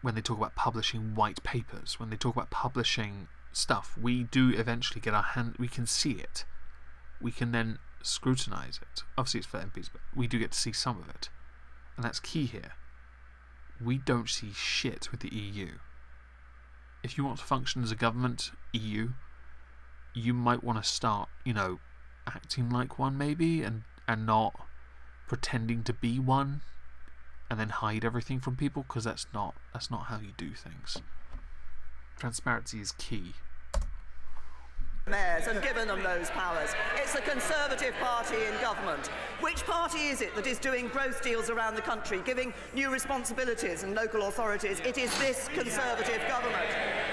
when they talk about publishing white papers, when they talk about publishing stuff, we do eventually get our hand... We can see it. We can then scrutinise it. Obviously it's for MPs, but we do get to see some of it. And that's key here. We don't see shit with the EU. If you want to function as a government, EU, you might want to start, acting like one maybe, and not pretending to be one, and then hide everything from people, because that's not how you do things. Transparency is key. Mayors and given them those powers. It's the Conservative Party in government. Which party is it that is doing growth deals around the country, giving new responsibilities and local authorities? It is this Conservative government.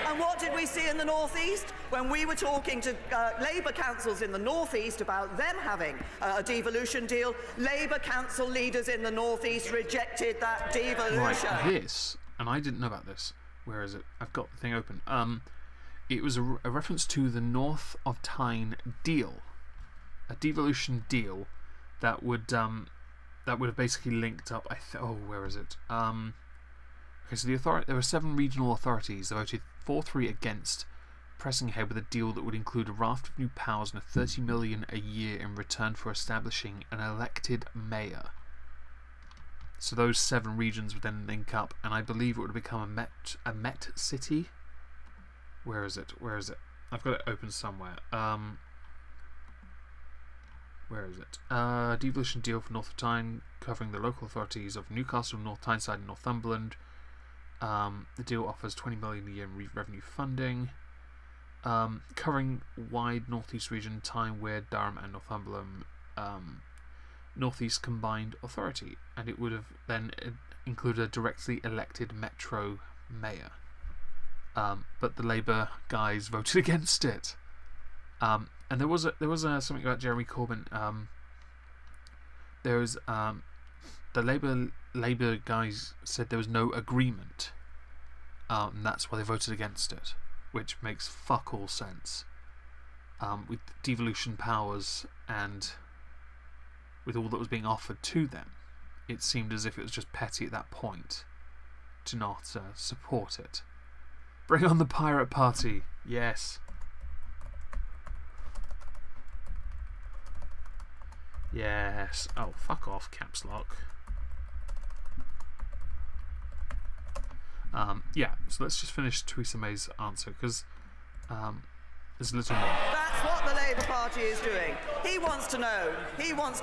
And what did we see in the North East? When we were talking to Labour councils in the North East about them having a devolution deal, Labour council leaders in the North East rejected that devolution. Right, this, and I didn't know about this. Where is it? I've got the thing open. It was a reference to the North of Tyne deal, a devolution deal that would have basically linked up. Where is it? Okay, so there were 7 regional authorities that voted 4-3 against pressing ahead with a deal that would include a raft of new powers and 30 million a year in return for establishing an elected mayor. So those 7 regions would then link up, and I believe it would become a Met city. Where is it? I've got it open somewhere. Where is it? Devolution deal for North of Tyne, covering the local authorities of Newcastle, North Tyneside and Northumberland. The deal offers 20 million a year in revenue funding, covering wide northeast region, Tyne, Wear, Durham and Northumberland northeast combined authority, and it would have then included a directly elected metro mayor. But the Labour guys voted against it. And there was something about Jeremy Corbyn. The Labour guys said there was no agreement, and that's why they voted against it, which makes fuck all sense. With devolution powers and with all that was being offered to them, it seemed as if it was just petty at that point to not support it. Bring on the Pirate Party. Yes. Yes. Oh, fuck off, caps lock. Yeah, so let's just finish Theresa May's answer, because there's a little more. That's what the Labour Party is doing. He wants to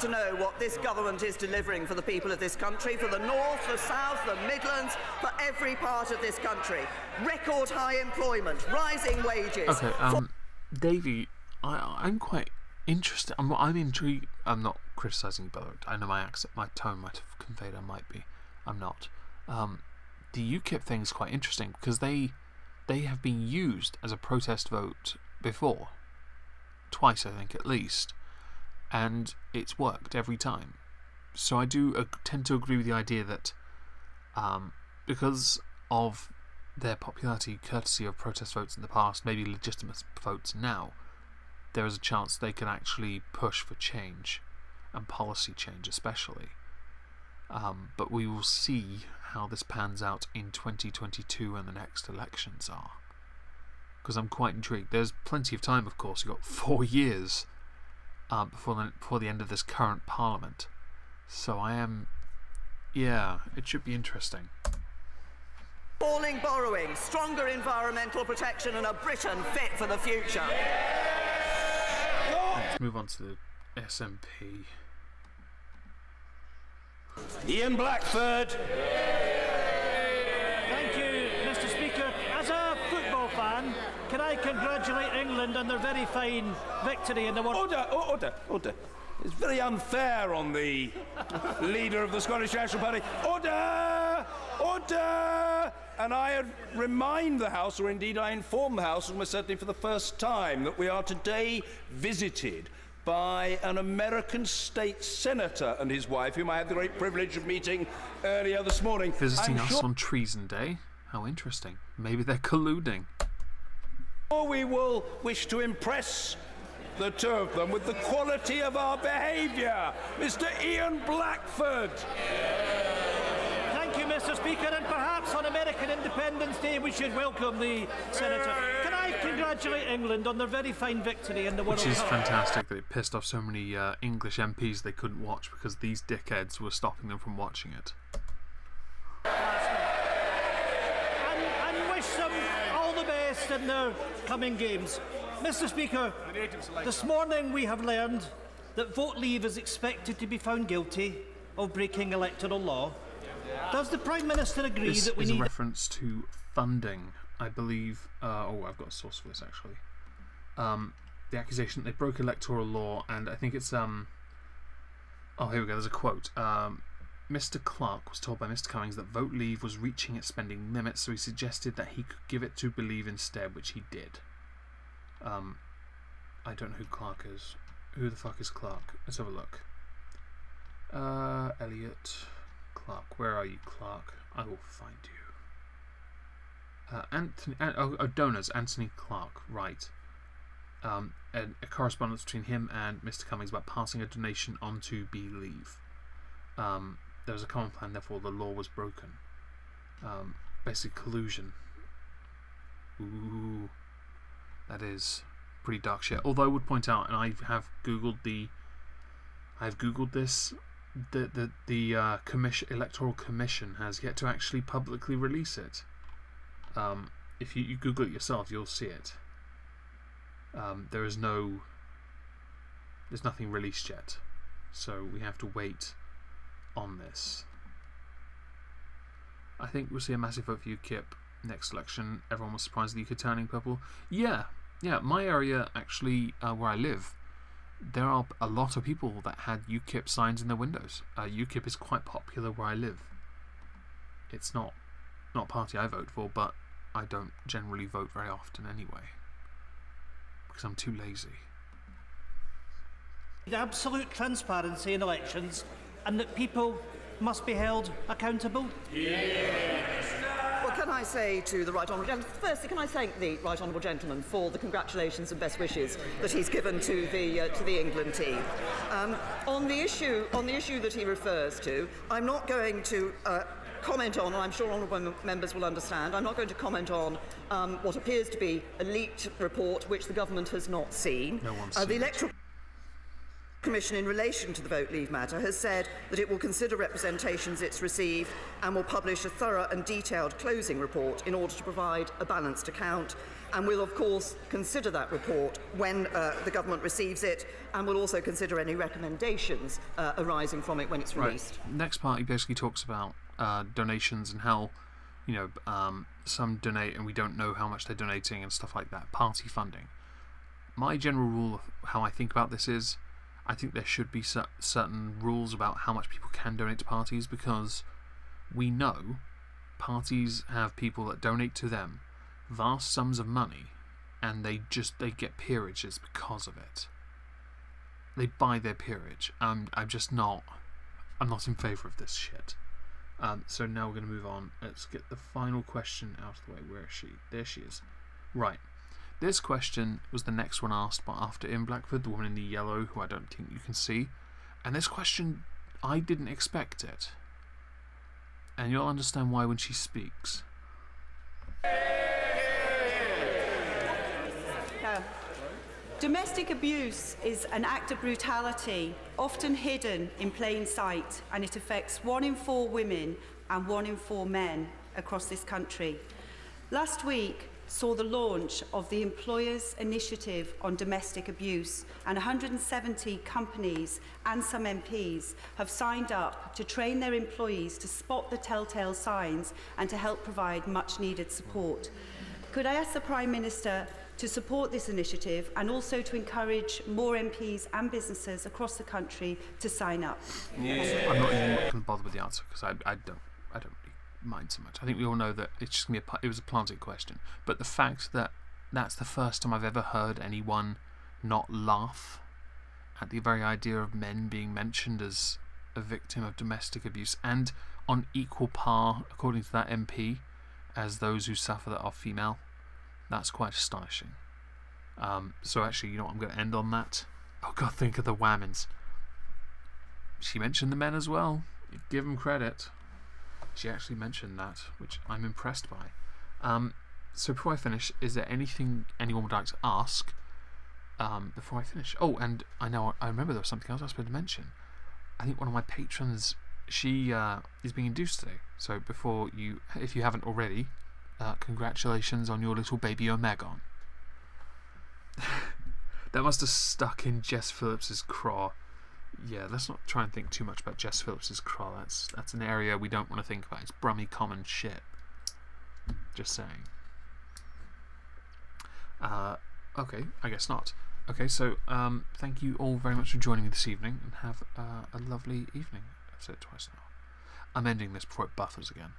know what this government is delivering for the people of this country, for the North, the South, the Midlands, for every part of this country. Record high employment, rising wages. Okay, Davey, I'm quite interested. I'm intrigued. I'm not criticising you, by the way. I know my accent, my tone might have conveyed I might be. I'm not. The UKIP thing is quite interesting because they have been used as a protest vote before. Twice, I think, at least. And it's worked every time. So I do tend to agree with the idea that because of their popularity, courtesy of protest votes in the past, maybe legitimate votes now, there is a chance they can actually push for change. and policy change especially. But we will see how this pans out in 2022 when the next elections are. Because I'm quite intrigued. There's plenty of time, of course. You've got 4 years before the end of this current Parliament. So I am... yeah, it should be interesting. Falling borrowing, stronger environmental protection and a Britain fit for the future. Let's move on to the SNP. Ian Blackford. Thank you, Mr. Speaker. As a football fan, can I congratulate England on their very fine victory in the World... Order. It's very unfair on the leader of the Scottish National Party. Order! And I remind the House, or indeed I inform the House, almost certainly for the first time, that we are today visited by an American state senator and his wife, whom I had the great privilege of meeting earlier this morning. Visiting us on Treason Day? How interesting. Maybe they're colluding. We will wish to impress the two of them with the quality of our behaviour. Mr. Ian Blackford. Thank you, Mr. Speaker, and perhaps on American Independence Day we should welcome the Senator. Can I congratulate England on their very fine victory in the World Cup? Which is fantastic that it pissed off so many English MPs they couldn't watch because these dickheads were stopping them from watching it. And wish them all the best in their coming games. Mr. Speaker, this morning we have learned that Vote Leave is expected to be found guilty of breaking electoral law. Does the Prime Minister agree that we need... This is a reference to funding, I believe. Oh, I've got a source for this actually. The accusation that they broke electoral law, and I think it's oh, here we go. There's a quote. Mr. Clark was told by Mr. Cummings that Vote Leave was reaching its spending limits, so he suggested that he could give it to Believe instead, which he did. I don't know who Clark is. Who the fuck is Clark? Let's have a look. Elliot Clark. Where are you, Clark? I will find you. Anthony. Donors. Anthony Clark. Right. And a correspondence between him and Mr. Cummings about passing a donation on to Believe. There was a common plan, therefore the law was broken. Basically collusion. Ooh. That is pretty dark shit. Although I would point out, and I have googled this, the Electoral Commission has yet to actually publicly release it. If you Google it yourself, you'll see it. There's nothing released yet, so we have to wait on this. I think we'll see a massive vote for UKIP next election. Everyone was surprised the UK turning purple. Yeah, my area actually, where I live, there are a lot of people that had UKIP signs in their windows. UKIP is quite popular where I live. It's not a party I vote for, but I don't generally vote very often anyway, because I'm too lazy. Absolute transparency in elections, and that people must be held accountable. Well, can I say to the Right Honourable Gentleman, firstly, can I thank the Right Honourable Gentleman for the congratulations and best wishes that he's given to the England team. On the issue that he refers to, I'm not going to comment on, and I'm sure honourable members will understand, I'm not going to comment on what appears to be a leaked report which the government has not seen. No one's seen the Electoral Commission, in relation to the Vote Leave matter, has said that it will consider representations it's received and will publish a thorough and detailed closing report in order to provide a balanced account, and will of course consider that report when the government receives it, and will also consider any recommendations arising from it when it's released. Right. Next part, he basically talks about donations and how, you know, some donate and we don't know how much they're donating and stuff like that. Party funding. My general rule of how I think about this is, I think there should be certain rules about how much people can donate to parties, because we know parties have people that donate to them vast sums of money, and they get peerages because of it. They buy their peerage. I'm not in favour of this shit. So now we're going to move on. Let's get the final question out of the way. Where is she? There she is. Right. This question was the next one asked, but after Ian Blackford, the woman in the yellow, who I don't think you can see. And this question, I didn't expect it. And you'll understand why when she speaks. Domestic abuse is an act of brutality, often hidden in plain sight, and it affects 1 in 4 women and 1 in 4 men across this country. Last week saw the launch of the Employers' Initiative on Domestic Abuse, and 170 companies and some MPs have signed up to train their employees to spot the telltale signs and to help provide much-needed support. Could I ask the Prime Minister to support this initiative and also to encourage more MPs and businesses across the country to sign up? Yeah. I'm not even going to bother with the answer because I don't really mind so much. I think we all know that it's just going to be it was a planted question. But the fact that that's the first time I've ever heard anyone not laugh at the very idea of men being mentioned as a victim of domestic abuse and on equal par, according to that MP, as those who suffer that are female, that's quite astonishing. So actually, you know what, I'm going to end on that. Oh God, think of the whammons. She mentioned the men as well. Give them credit. She actually mentioned that, which I'm impressed by. So before I finish, is there anything anyone would like to ask before I finish? Oh, and I remember there was something else I was supposed to mention. I think one of my patrons, she is being induced today. So if you haven't already, congratulations on your little baby Omegon. That must have stuck in Jess Phillips's craw. Yeah, let's not try and think too much about Jess Phillips's craw. That's an area we don't want to think about. It's brummy common shit. Just saying. Okay, I guess not. Okay, so thank you all very much for joining me this evening, and have a lovely evening. I've said it twice now. I'm ending this before it buffers again.